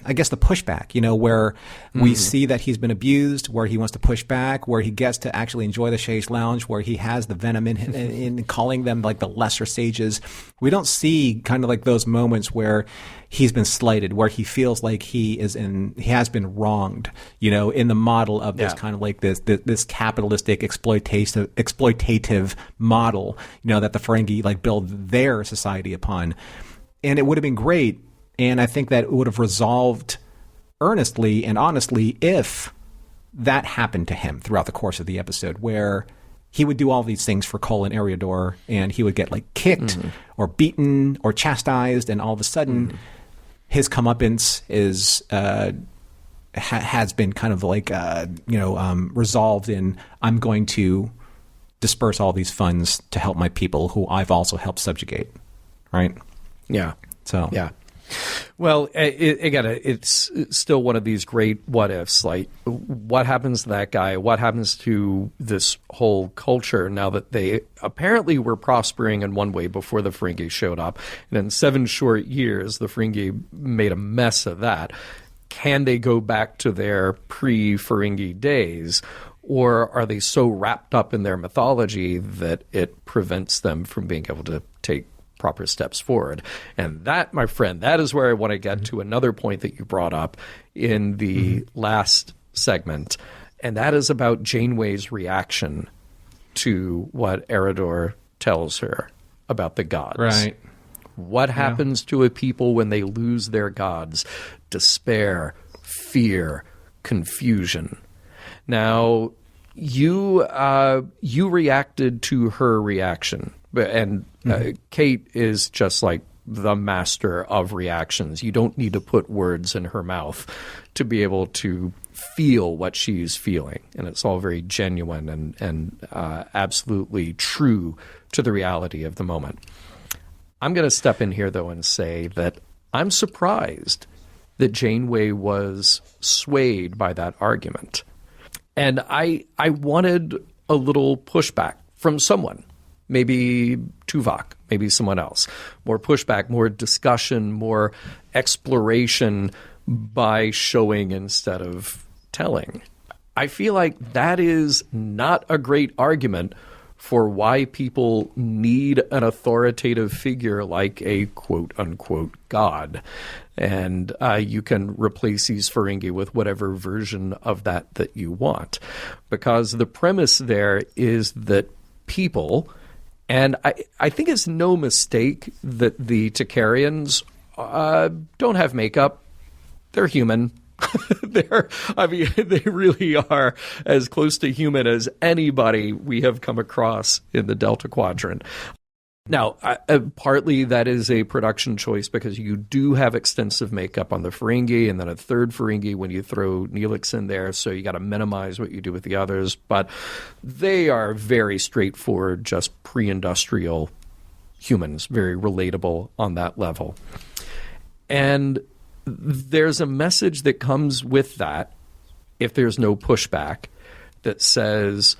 I guess the pushback, where we see that he's been abused, where he wants to push back, where he gets to actually enjoy the chaise lounge, where he has the venom in calling them like the lesser sages. We don't see kind of like those moments where he's been slighted, where he feels like he has been wronged, in the model of this kind of like this capitalistic exploitative model, that the Ferengi like build their society upon. And it would have been great, and I think that it would have resolved earnestly and honestly if that happened to him throughout the course of the episode, where he would do all these things for Cole and Arador, and he would get like kicked or beaten or chastised, and all of a sudden his comeuppance is has been kind of like resolved in, I'm going to disperse all these funds to help my people who I've also helped subjugate, right? Yeah. So yeah. Well, it's still one of these great what ifs. Like, what happens to that guy? What happens to this whole culture now that they apparently were prospering in one way before the Ferengi showed up? And in 7 short years, the Ferengi made a mess of that. Can they go back to their pre-Ferengi days? Or are they so wrapped up in their mythology that it prevents them from being able to take proper steps forward? And that, my friend, that is where I want to get to another point that you brought up in the last segment, and that is about Janeway's reaction to what Arador tells her about the gods. Right. What happens to a people when they lose their gods? Despair, fear, confusion. Now, you reacted to her reaction, and Kate is just like the master of reactions. You don't need to put words in her mouth to be able to feel what she's feeling, and it's all very genuine and absolutely true to the reality of the moment. I'm going to step in here, though, and say that I'm surprised that Janeway was swayed by that argument. And I wanted a little pushback from someone, maybe Tuvok, maybe someone else. More pushback, more discussion, more exploration by showing instead of telling. I feel like that is not a great argument for why people need an authoritative figure like a quote-unquote god. And you can replace these Ferengi with whatever version of that you want. Because the premise there is that people, and I think it's no mistake that the Takarians don't have makeup. They're human. They really are as close to human as anybody we have come across in the Delta Quadrant. Now, partly that is a production choice because you do have extensive makeup on the Ferengi and then a third Ferengi when you throw Neelix in there, so you got to minimize what you do with the others. But they are very straightforward, just pre-industrial humans, very relatable on that level. And there's a message that comes with that, if there's no pushback, that says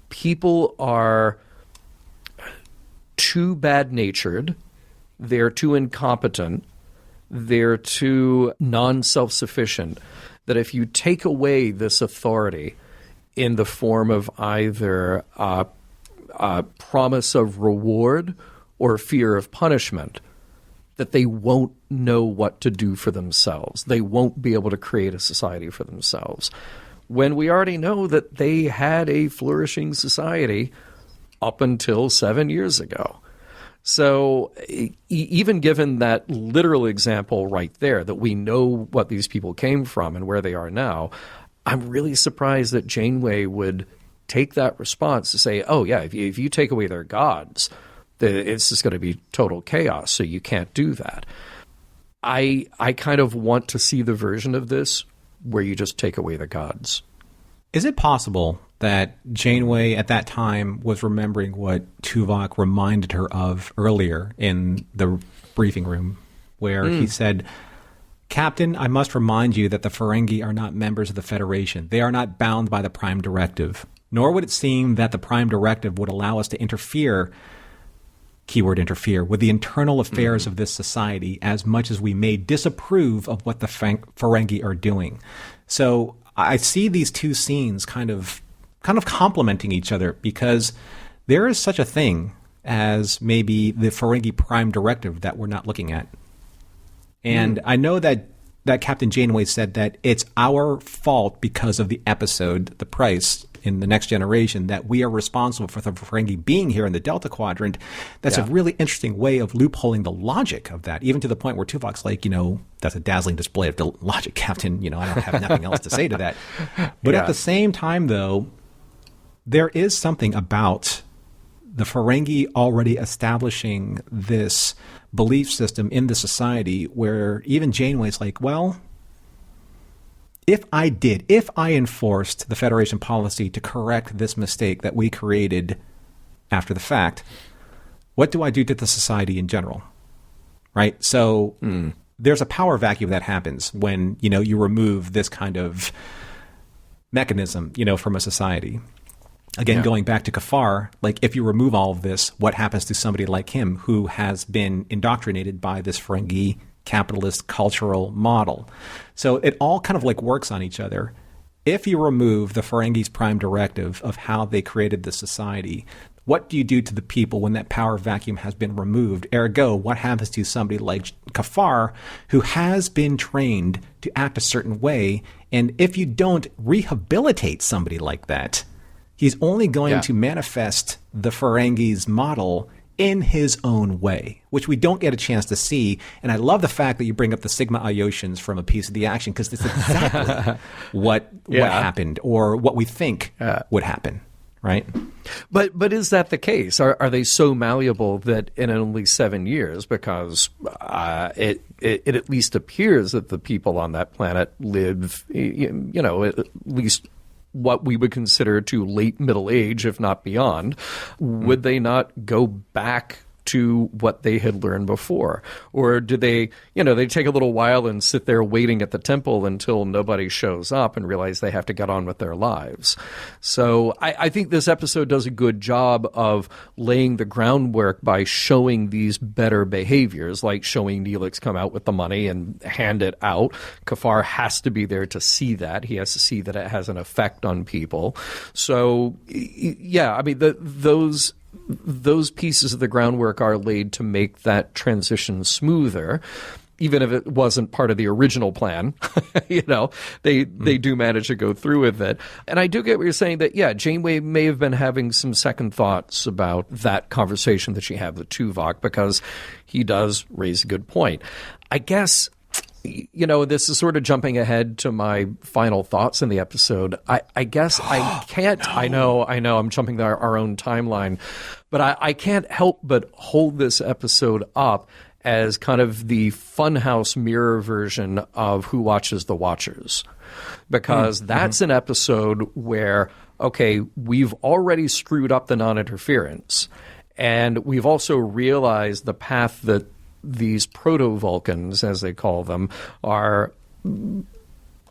people are too bad-natured, they're too incompetent, they're too non-self-sufficient, that if you take away this authority in the form of either a promise of reward or fear of punishment, that they won't know what to do for themselves. They won't be able to create a society for themselves. When we already know that they had a flourishing society up until 7 years ago. So even given that literal example right there, that we know what these people came from and where they are now, I'm really surprised that Janeway would take that response to say, oh yeah, if you take away their gods, it's just going to be total chaos, so you can't do that. I kind of want to see the version of this where you just take away the gods. Is it possible that Janeway at that time was remembering what Tuvok reminded her of earlier in the briefing room, where he said, "Captain, I must remind you that the Ferengi are not members of the Federation. They are not bound by the Prime Directive. Nor would it seem that the Prime Directive would allow us to interfere," keyword interfere, "with the internal affairs of this society as much as we may disapprove of what the Ferengi are doing." So I see these two scenes kind of complementing each other, because there is such a thing as maybe the Ferengi Prime Directive that we're not looking at. And I know that Captain Janeway said that it's our fault because of the episode, The Price, in The Next Generation, that we are responsible for the Ferengi being here in the Delta Quadrant. That's a really interesting way of loopholing the logic of that, even to the point where Tuvok's like, that's a dazzling display of the logic, Captain. I don't have nothing else to say to that. But at the same time, though, there is something about the Ferengi already establishing this belief system in the society where even Janeway's like, well, if I enforced the Federation policy to correct this mistake that we created after the fact, what do I do to the society in general? Right? So there's a power vacuum that happens when, you remove this kind of mechanism, from a society. Again, going back to Kafar, like if you remove all of this, what happens to somebody like him who has been indoctrinated by this Ferengi capitalist cultural model? So it all kind of like works on each other. If you remove the Ferengi's Prime Directive of how they created the society, what do you do to the people when that power vacuum has been removed? Ergo, what happens to somebody like Kafar who has been trained to act a certain way? And if you don't rehabilitate somebody like that, he's only going to manifest the Ferengi's model in his own way, which we don't get a chance to see. And I love the fact that you bring up the Sigma Iotans from A Piece of the Action, because it's exactly what happened, or what we think would happen, right? But is that the case? Are they so malleable that in only 7 years, because it at least appears that the people on that planet live, at least what we would consider to late middle age, if not beyond, would they not go back to what they had learned before? Or do they, they take a little while and sit there waiting at the temple until nobody shows up and realize they have to get on with their lives? So I think this episode does a good job of laying the groundwork by showing these better behaviors, like showing Neelix come out with the money and hand it out. Kafar has to be there to see that. He has to see that it has an effect on people. So, yeah, I mean, those pieces of the groundwork are laid to make that transition smoother, even if it wasn't part of the original plan. They do manage to go through with it. And I do get what you're saying that, yeah, Janeway may have been having some second thoughts about that conversation that she had with Tuvok, because he does raise a good point. I guess, this is sort of jumping ahead to my final thoughts in the episode. I guess I can't. No. I know. I'm jumping our own timeline. But I can't help but hold this episode up as kind of the Funhouse mirror version of Who Watches the Watchers. Because that's an episode where, okay, we've already screwed up the non-interference. And we've also realized the path that these proto-Vulcans, as they call them, are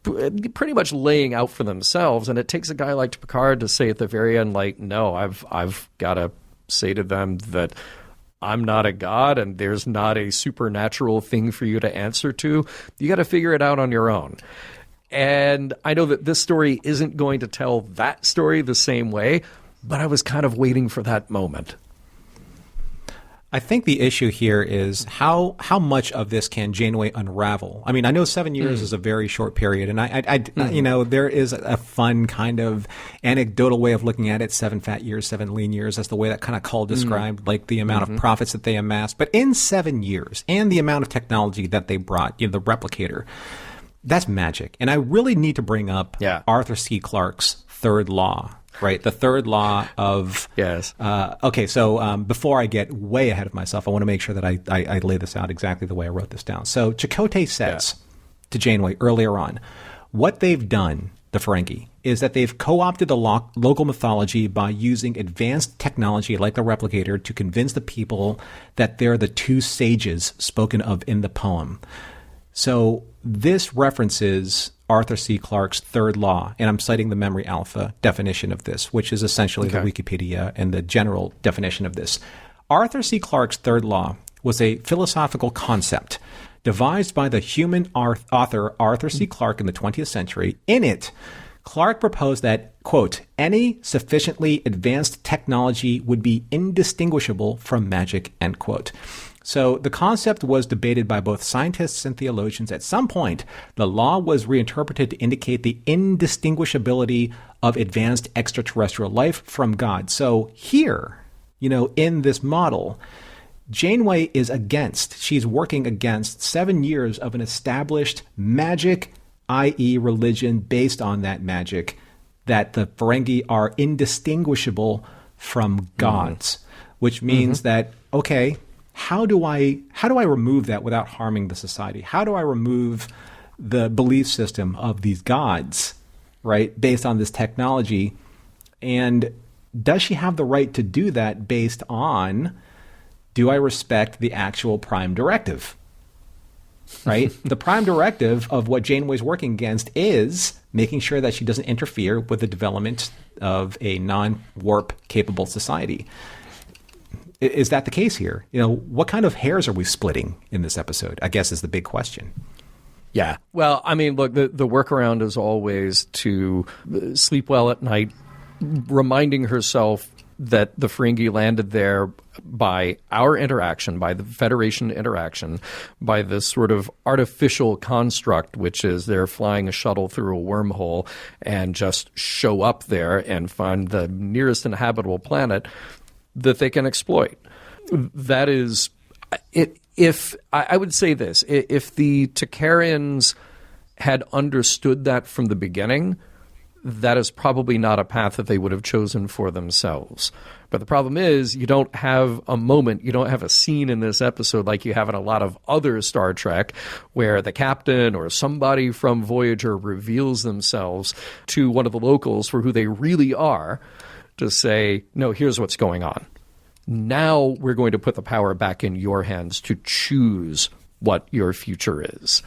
pretty much laying out for themselves. And it takes a guy like Picard to say at the very end, like, no, I've got to say to them that I'm not a god and there's not a supernatural thing for you to answer to. You got to figure it out on your own. And I know that this story isn't going to tell that story the same way, but I was kind of waiting for that moment. I think the issue here is how much of this can Janeway unravel? I mean, I know 7 years is a very short period, and I there is a fun kind of anecdotal way of looking at it: 7 fat years, 7 lean years. That's the way that kind of Cull described, like the amount of profits that they amassed. But in 7 years, and the amount of technology that they brought, the replicator, that's magic. And I really need to bring up Arthur C. Clarke's third law. Right, the third law of... Yes. Okay, so before I get way ahead of myself, I want to make sure that I lay this out exactly the way I wrote this down. So Chakotay says to Janeway earlier on, what they've done, the Ferengi, is that they've co-opted the local mythology by using advanced technology like the replicator to convince the people that they're the two sages spoken of in the poem. So this references Arthur C. Clarke's third law, and I'm citing the Memory Alpha definition of this, which is essentially the Wikipedia and the general definition of this. Arthur C. Clarke's third law was a philosophical concept devised by the human author Arthur C. Clarke in the 20th century. In it, Clarke proposed that, quote, any sufficiently advanced technology would be indistinguishable from magic, end quote. So the concept was debated by both scientists and theologians. At some point, the law was reinterpreted to indicate the indistinguishability of advanced extraterrestrial life from God. So here, in this model, Janeway is she's working against 7 years of an established magic, i.e. religion based on that magic, that the Ferengi are indistinguishable from gods, which means that, okay, how do I remove that without harming the society? How do I remove the belief system of these gods, right, based on this technology? And does she have the right to do that based on, do I respect the actual prime directive? Right? The prime directive of what Janeway's working against is making sure that she doesn't interfere with the development of a non-warp capable society. Is that the case here? What kind of hairs are we splitting in this episode, I guess, is the big question. Yeah. Well, I mean, look, the workaround is always to sleep well at night, reminding herself that the Ferengi landed there by our interaction, by the Federation interaction, by this sort of artificial construct, which is they're flying a shuttle through a wormhole and just show up there and find the nearest inhabitable planet that they can exploit. That is, if I would say this, if the Takarians had understood that from the beginning, that is probably not a path that they would have chosen for themselves. But the problem is, you don't have a moment, you don't have a scene in this episode like you have in a lot of other Star Trek, where the captain or somebody from Voyager reveals themselves to one of the locals for who they really are, to say, no, here's what's going on. Now we're going to put the power back in your hands to choose what your future is.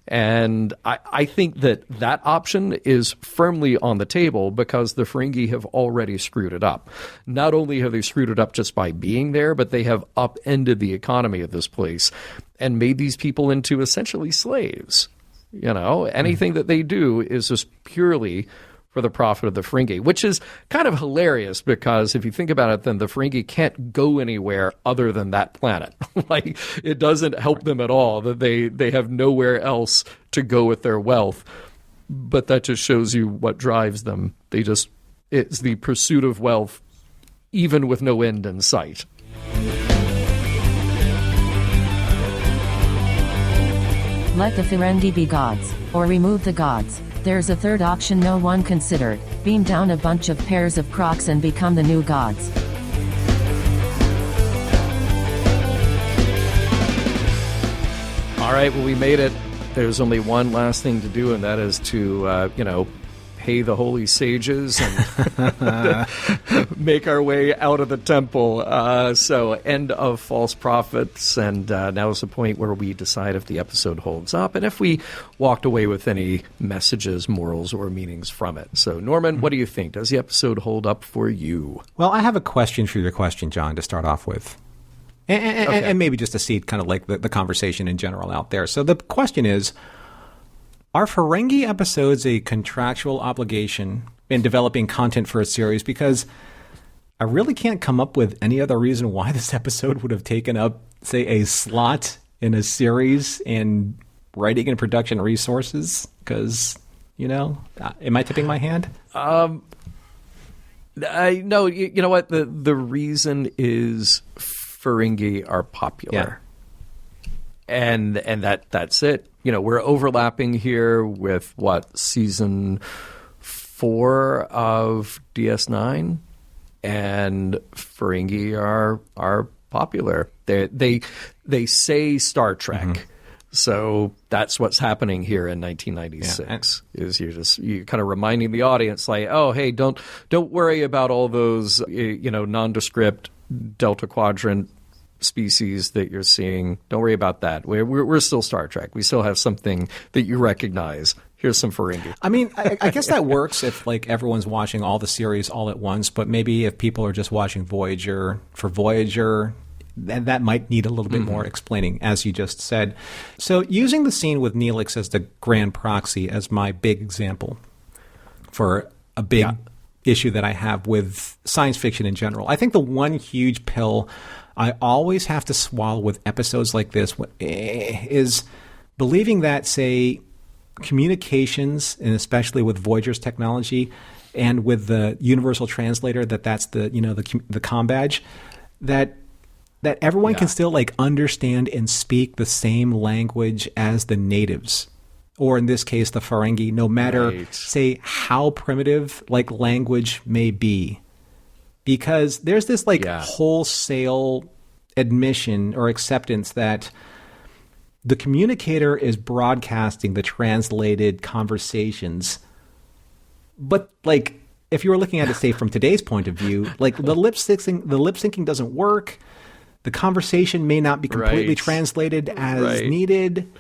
And I think that option is firmly on the table because the Ferengi have already screwed it up. Not only have they screwed it up just by being there, but they have upended the economy of this place and made these people into essentially slaves. Anything that they do is just purely for the profit of the Ferengi, which is kind of hilarious because if you think about it, then the Ferengi can't go anywhere other than that planet. Like, it doesn't help them at all that they have nowhere else to go with their wealth. But that just shows you what drives them. It's the pursuit of wealth, even with no end in sight. Let the Ferengi be gods, or remove the gods. There's a third option no one considered. Beam down a bunch of pairs of Crocs and become the new gods. All right, well, we made it. There's only one last thing to do, and that is to, pay the holy sages and make our way out of the temple. So end of false prophets, and now is the point where we decide if the episode holds up and if we walked away with any messages, morals, or meanings from it. So, Norman, what do you think? Does the episode hold up for you? Well, I have a question for your question, John, to start off with. And maybe just to see kind of like the conversation in general out there. So the question is, are Ferengi episodes a contractual obligation in developing content for a series? Because I really can't come up with any other reason why this episode would have taken up, say, a slot in a series and writing and production resources. Because, am I tipping my hand? No, you know what? The reason is Ferengi are popular. Yeah. And that's it. We're overlapping here with season 4 of DS9, and Ferengi are popular. They say Star Trek. So that's what's happening here in 1996. Yeah. Is you're kind of reminding the audience, like, oh, hey, don't worry about all those nondescript Delta Quadrant species that you're seeing. Don't worry about that. We're still Star Trek. We still have something that you recognize. Here's some Ferengi. I mean, I guess that works if like everyone's watching all the series all at once. But maybe if people are just watching Voyager for Voyager, then that might need a little bit more explaining, as you just said. So using the scene with Neelix as the grand proxy as my big example for a big issue that I have with science fiction in general, I think the one huge pill I always have to swallow with episodes like this is believing that, say, communications, and especially with Voyager's technology and with the universal translator, that's the the comm badge, that everyone can still like understand and speak the same language as the natives, or in this case the Ferengi, no matter say how primitive like language may be. Because there's this wholesale admission or acceptance that the communicator is broadcasting the translated conversations. But like, if you were looking at it, say, from today's point of view, like the lip syncing doesn't work. The conversation may not be completely translated as needed.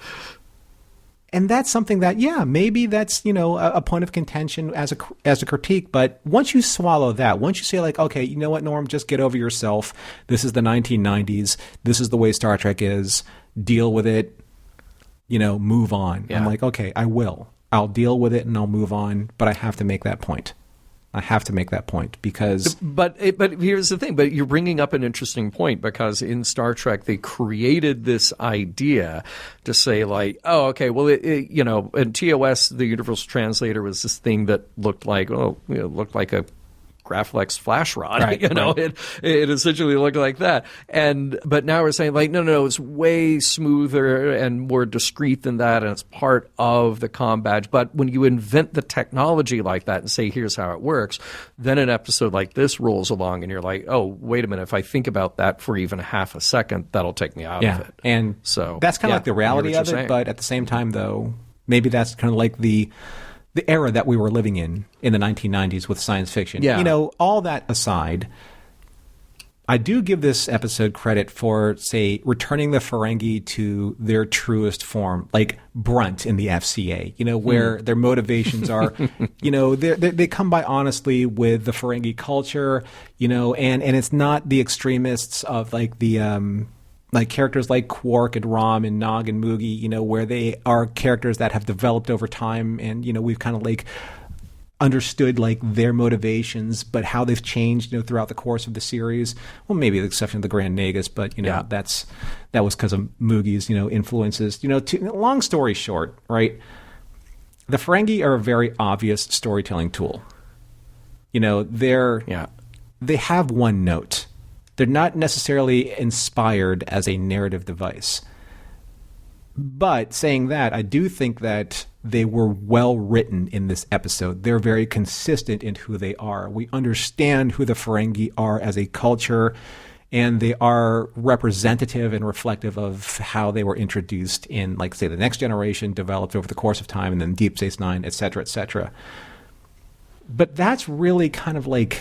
And that's something that, maybe that's, a point of contention as a critique. But once you swallow that, once you say like, okay, you know what, Norm, just get over yourself. This is the 1990s. This is the way Star Trek is. Deal with it. Move on. Yeah. I'm like, okay, I will. I'll deal with it and I'll move on. But I have to make that point. Because... But here's the thing. But you're bringing up an interesting point, because in Star Trek they created this idea to say like, oh, okay, well, in TOS the Universal Translator was this thing that looked like a Graflex flash rod. It essentially looked like that. But now we're saying like, no, it's way smoother and more discreet than that, and it's part of the comm badge. But when you invent the technology like that and say, here's how it works, then an episode like this rolls along and you're like, oh, wait a minute, if I think about that for even half a second, that'll take me out of it. And so that's kind of like the reality of it. But at the same time, though, maybe that's kind of like the era that we were living in the 1990s with science fiction. Yeah. All that aside, I do give this episode credit for, say, returning the Ferengi to their truest form, like Brunt in the FCA, where their motivations are, they come by honestly with the Ferengi culture, and it's not the extremists of like the like characters like Quark and Rom and Nog and Moogie, where they are characters that have developed over time, and we've kind of like understood like their motivations, but how they've changed, throughout the course of the series. Well, maybe the exception of the Grand Nagus, but that was because of Moogie's influences. Long story short, right? The Ferengi are a very obvious storytelling tool. They have one note. They're not necessarily inspired as a narrative device. But saying that, I do think that they were well written in this episode. They're very consistent in who they are. We understand who the Ferengi are as a culture, and they are representative and reflective of how they were introduced in, like, say, the Next Generation, developed over the course of time, and then Deep Space Nine, et cetera, et cetera. But that's really kind of like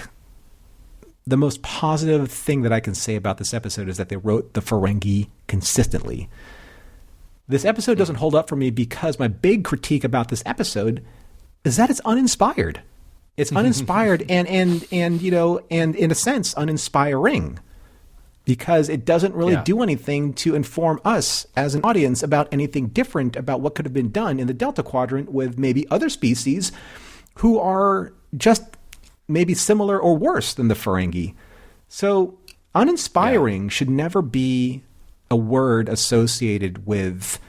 the most positive thing that I can say about this episode, is that they wrote the Ferengi consistently. This episode doesn't hold up for me because my big critique about this episode is that it's uninspired. It's uninspired and in a sense uninspiring, because it doesn't really do anything to inform us as an audience about anything different about what could have been done in the Delta Quadrant with maybe other species who are just maybe similar or worse than the Ferengi. So uninspiring should never be a word associated with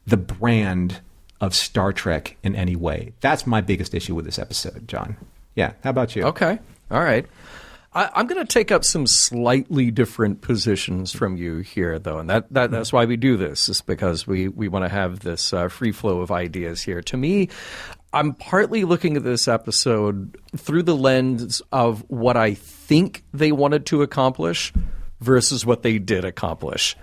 the brand of Star Trek in any way. That's my biggest issue with this episode, John. Yeah, how about you? Okay, all right. I'm going to take up some slightly different positions from you here, though, and that's why we do this, is because we want to have this free flow of ideas here. To me, I'm partly looking at this episode through the lens of what I think they wanted to accomplish versus what they did accomplish.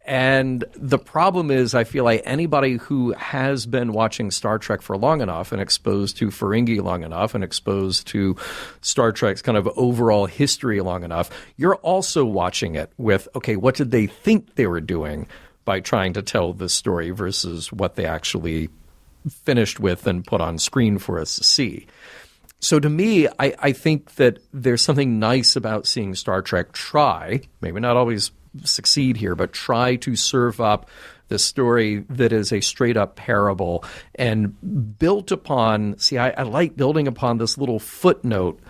And the problem is, I feel like anybody who has been watching Star Trek for long enough and exposed to Ferengi long enough and exposed to Star Trek's kind of overall history long enough, you're also watching it with, okay, what did they think they were doing by trying to tell this story versus what they actually finished with and put on screen for us to see. So to me, I think that there's something nice about seeing Star Trek try, maybe not always succeed here, but try to serve up the story that is a straight up parable and built upon, I like building upon this little footnote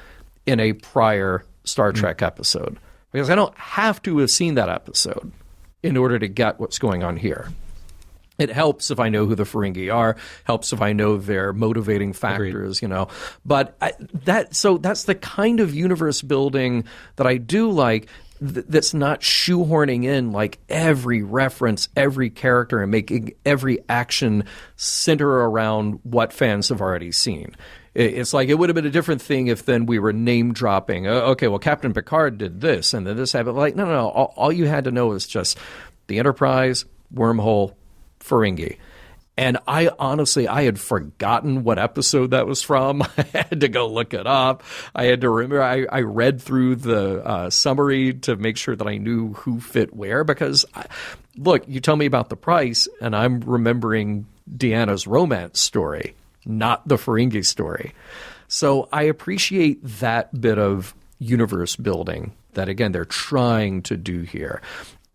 in a prior Star Trek episode, because I don't have to have seen that episode in order to get what's going on here. It helps if I know who the Ferengi are, helps if I know their motivating factors, But that's the kind of universe building that I do like, that's not shoehorning in like every reference, every character, and making every action center around what fans have already seen. It's like it would have been a different thing if then we were name dropping. Okay, well, Captain Picard did this, and then this happened. Like, no. All you had to know is just the Enterprise, wormhole, Ferengi. And I had forgotten what episode that was from. I had to go look it up. I had to remember. I read through the summary to make sure that I knew who fit where. Because, look, you tell me about the price, and I'm remembering Deanna's romance story, not the Ferengi story. So I appreciate that bit of universe building that, again, they're trying to do here.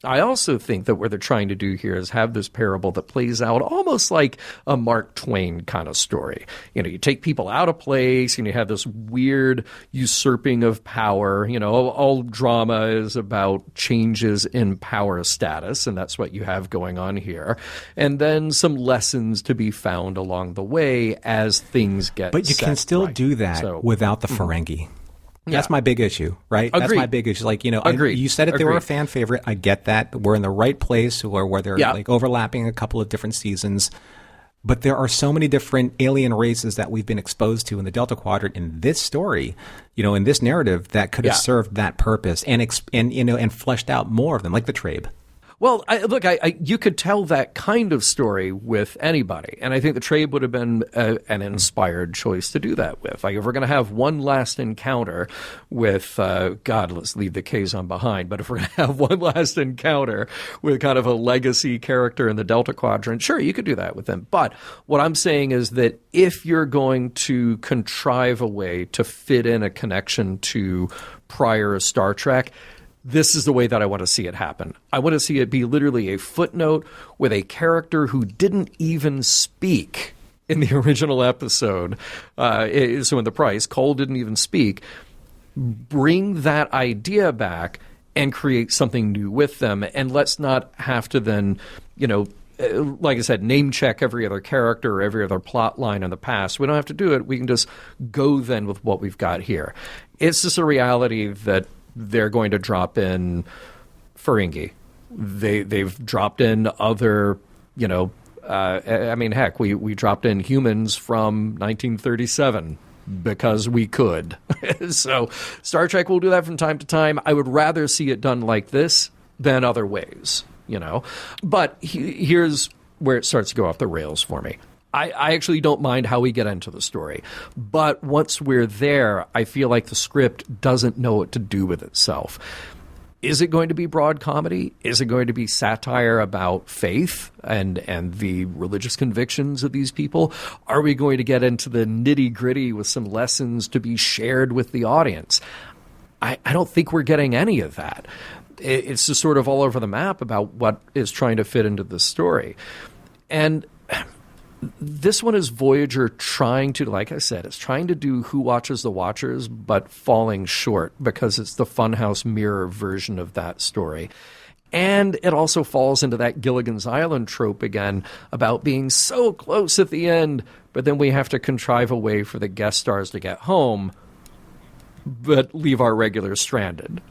I also think that what they're trying to do here is have this parable that plays out almost like a Mark Twain kind of story. You take people out of place, and you have this weird usurping of power. All drama is about changes in power status, and that's what you have going on here. And then some lessons to be found along the way as things get But you can still do that without the Ferengi. That's my big issue, right? Agreed. That's my big issue. Like, you said it, they were a fan favorite. I get that. We're in the right place where they're like overlapping a couple of different seasons. But there are so many different alien races that we've been exposed to in the Delta Quadrant in this story, in this narrative, that could have served that purpose and fleshed out more of them, like the Trabe. Well, you could tell that kind of story with anybody, and I think the Trabe would have been an inspired choice to do that with. Like, if we're going to have one last encounter with, God, let's leave the Kazon behind, but if we're going to have one last encounter with kind of a legacy character in the Delta Quadrant, sure, you could do that with them. But what I'm saying is that if you're going to contrive a way to fit in a connection to prior Star Trek, this is the way that I want to see it happen. I want to see it be literally a footnote with a character who didn't even speak in the original episode. So in The Price, Cole didn't even speak. Bring that idea back and create something new with them. And let's not have to then, like I said, name check every other character or every other plot line in the past. We don't have to do it. We can just go then with what we've got here. It's just a reality that they're going to drop in Ferengi. They've dropped in other, heck, we dropped in humans from 1937 because we could. So Star Trek will do that from time to time. I would rather see it done like this than other ways, But here's where it starts to go off the rails for me. I actually don't mind how we get into the story. But once we're there, I feel like the script doesn't know what to do with itself. Is it going to be broad comedy? Is it going to be satire about faith and the religious convictions of these people? Are we going to get into the nitty-gritty with some lessons to be shared with the audience? I don't think we're getting any of that. It's just sort of all over the map about what is trying to fit into the story. And this one is Voyager trying to, like I said, it's trying to do Who Watches the Watchers, but falling short because it's the Funhouse mirror version of that story. And it also falls into that Gilligan's Island trope again about being so close at the end, but then we have to contrive a way for the guest stars to get home, but leave our regulars stranded.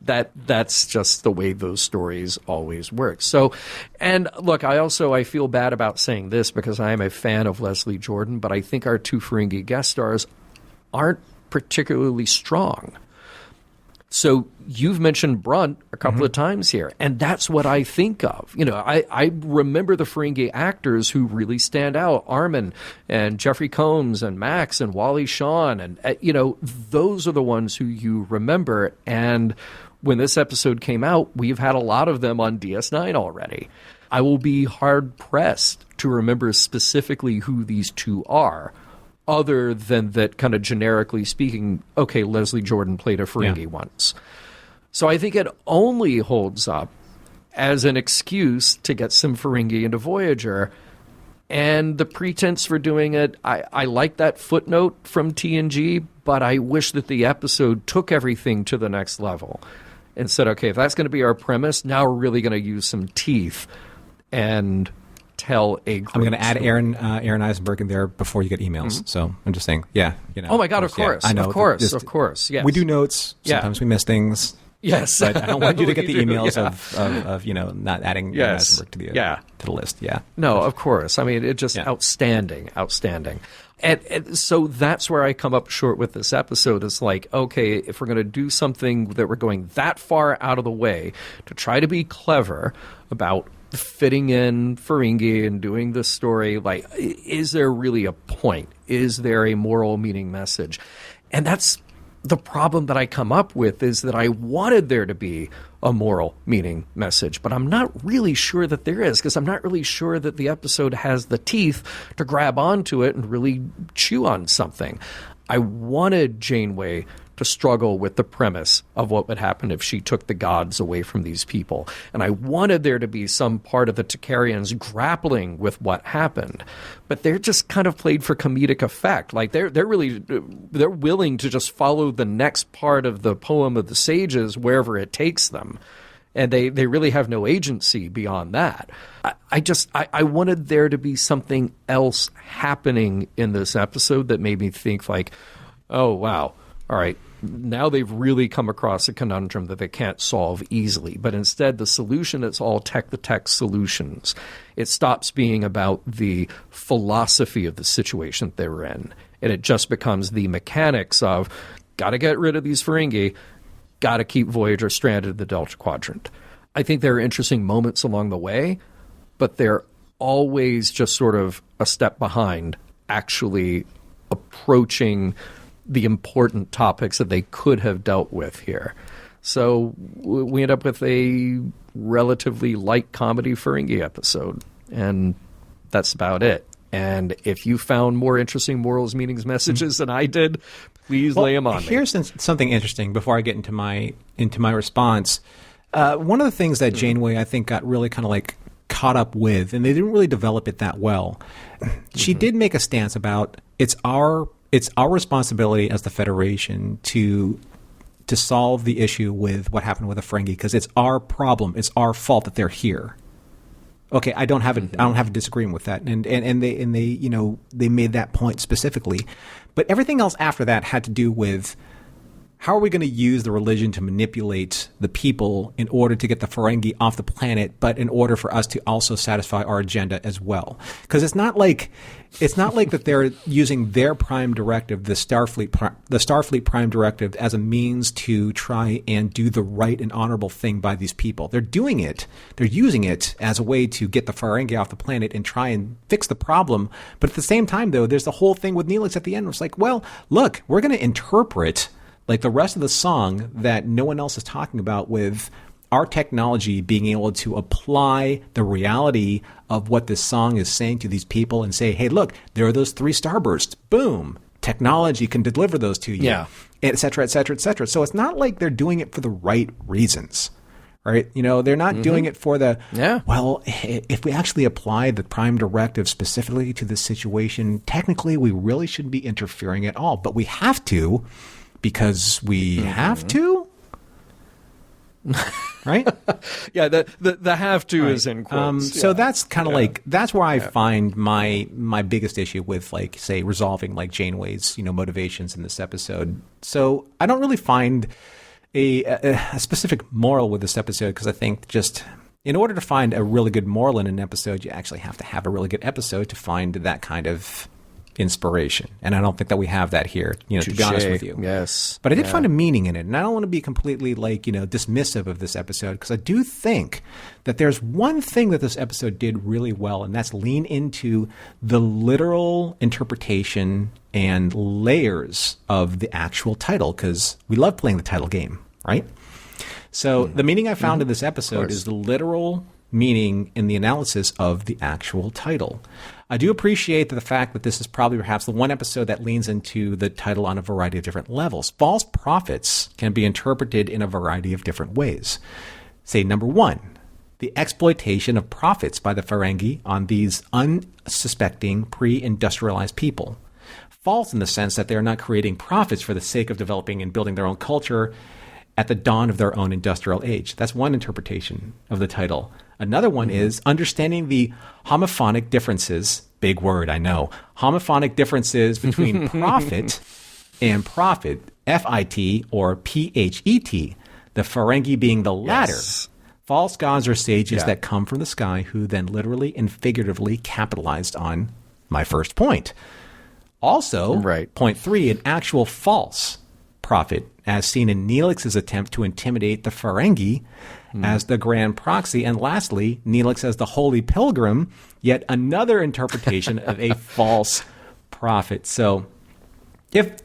That's just the way those stories always work. So, and look, I feel bad about saying this because I am a fan of Leslie Jordan, but I think our two Ferengi guest stars aren't particularly strong. So you've mentioned Brunt a couple of times here, and that's what I think of. I remember the Ferengi actors who really stand out, Armin and Jeffrey Combs and Max and Wally Shawn, and those are the ones who you remember. And when this episode came out, we've had a lot of them on DS9 already. I will be hard-pressed to remember specifically who these two are, other than that kind of generically speaking, okay, Leslie Jordan played a Ferengi once. So I think it only holds up as an excuse to get some Ferengi into Voyager. And the pretense for doing it, I like that footnote from TNG, but I wish that the episode took everything to the next level and said, okay, if that's going to be our premise, now we're really going to use some teeth and tell a great I'm going to add story. Aaron Eisenberg in there before you get emails. So I'm just saying, Oh my God, of course. Yeah, I know. Of course. Yes. We do notes. Sometimes we miss things. Yes. But I don't want you to get the emails of not adding Aaron Eisenberg to the list. Yeah. No, of course. I mean, it's just outstanding. And so that's where I come up short with this episode. It's like, okay, if we're going to do something that we're going that far out of the way to try to be clever about fitting in Ferengi and doing this story, like, is there really a point? Is there a moral meaning message? And that's the problem that I come up with, is that I wanted there to be a moral meaning message, but I'm not really sure that there is, because I'm not really sure that the episode has the teeth to grab onto it and really chew on something. I wanted Janeway to struggle with the premise of what would happen if she took the gods away from these people. And I wanted there to be some part of the Takarians grappling with what happened. But they're just kind of played for comedic effect. Like they're willing to just follow the next part of the poem of the sages wherever it takes them. And they really have no agency beyond that. I wanted there to be something else happening in this episode that made me think like, oh, wow. All right, now they've really come across a conundrum that they can't solve easily. But instead, the solution is all tech-the-tech solutions. It stops being about the philosophy of the situation that they're in. And it just becomes the mechanics of, got to get rid of these Ferengi, got to keep Voyager stranded in the Delta Quadrant. I think there are interesting moments along the way, but they're always just sort of a step behind actually approaching the important topics that they could have dealt with here. So we end up with a relatively light comedy Ferengi episode, and that's about it. And if you found more interesting morals, meanings, messages than I did, please lay them on me. Here's something interesting before I get into my response. One of the things that Janeway, I think, got really kind of like caught up with, and they didn't really develop it that well. She did make a stance about it's our responsibility as the Federation to solve the issue with what happened with the Ferengi, because it's our problem, it's our fault that they're here. Okay, I don't have a disagreement with that, and they made that point specifically, but everything else after that had to do with how are we going to use the religion to manipulate the people in order to get the Ferengi off the planet, but in order for us to also satisfy our agenda as well? Because it's not like that they're using their prime directive, the Starfleet prime directive, as a means to try and do the right and honorable thing by these people. They're doing it. They're using it as a way to get the Ferengi off the planet and try and fix the problem. But at the same time, though, there's the whole thing with Neelix at the end. It's like, well, look, we're going to interpret like the rest of the song that no one else is talking about, with our technology being able to apply the reality of what this song is saying to these people and say, hey, look, there are those 3 starbursts. Boom. Technology can deliver those to you. Yeah. Et cetera, et cetera, et cetera. So it's not like they're doing it for the right reasons. Right? They're not doing it for well, if we actually apply the prime directive specifically to this situation, technically we really shouldn't be interfering at all. But we have to, because we have to, right? Yeah, the have to is in quotes. So that's kind of like, that's where I find my biggest issue with, like, say, resolving like Janeway's motivations in this episode. So I don't really find a specific moral with this episode, because I think just in order to find a really good moral in an episode, you actually have to have a really good episode to find that kind of inspiration, and I don't think that we have that here, to be honest with you. Yes. But I did find a meaning in it, and I don't want to be completely dismissive of this episode, because I do think that there's one thing that this episode did really well, and that's lean into the literal interpretation and layers of the actual title, because we love playing the title game, right? So the meaning I found in this episode is the literal meaning in the analysis of the actual title. I do appreciate the fact that this is probably perhaps the one episode that leans into the title on a variety of different levels. False prophets can be interpreted in a variety of different ways. Say, number 1, the exploitation of profits by the Ferengi on these unsuspecting pre-industrialized people. False in the sense that they are not creating profits for the sake of developing and building their own culture at the dawn of their own industrial age. That's one interpretation of the title. Another one is understanding the homophonic differences, big word, I know, homophonic differences between prophet and prophet, F-I-T or P-H-E-T, the Ferengi being the latter. Yes. False gods or sages that come from the sky who then literally and figuratively capitalized on my first point. Also, point 3, an actual false prophet, as seen in Neelix's attempt to intimidate the Ferengi as the grand proxy. And lastly, Neelix as the holy pilgrim, yet another interpretation of a false prophet. So if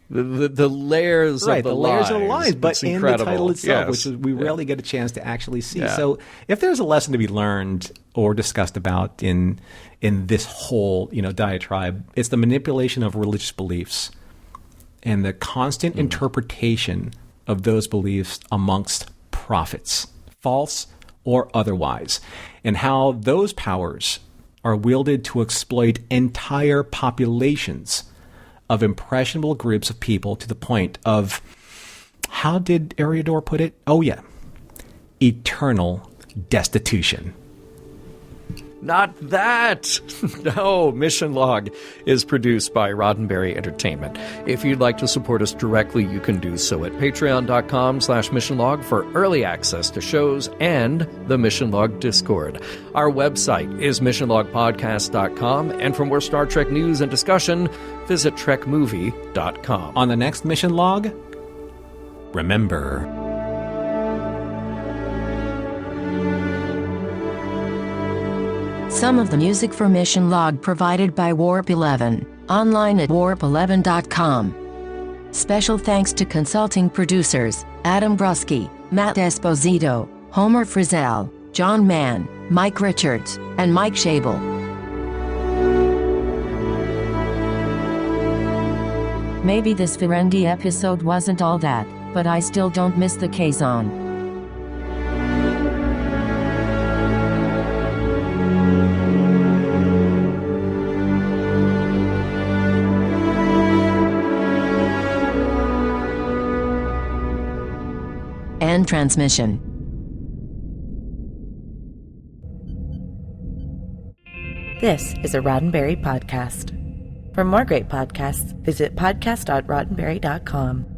the layers of the layers lies, of the lies, but it's in incredible. the title itself, Yes. which is, we rarely get a chance to actually see. Yeah. So if there's a lesson to be learned or discussed about in this whole diatribe, it's the manipulation of religious beliefs and the constant interpretation of those beliefs amongst prophets, false or otherwise, and how those powers are wielded to exploit entire populations of impressionable groups of people to the point of, how did Eriador put it? Oh yeah, eternal destitution. Not that! No, Mission Log is produced by Roddenberry Entertainment. If you'd like to support us directly, you can do so at patreon.com/missionlog for early access to shows and the Mission Log Discord. Our website is missionlogpodcast.com, and for more Star Trek news and discussion, visit trekmovie.com. On the next Mission Log, remember, Some of the music for Mission Log provided by Warp 11, online at warp11.com. Special thanks to consulting producers, Adam Brusky, Matt Esposito, Homer Frizzell, John Mann, Mike Richards, and Mike Schabel. Maybe this Ferengi episode wasn't all that, but I still don't miss the K-Zone. End transmission. This is a Roddenberry podcast. For more great podcasts, visit podcast.roddenberry.com.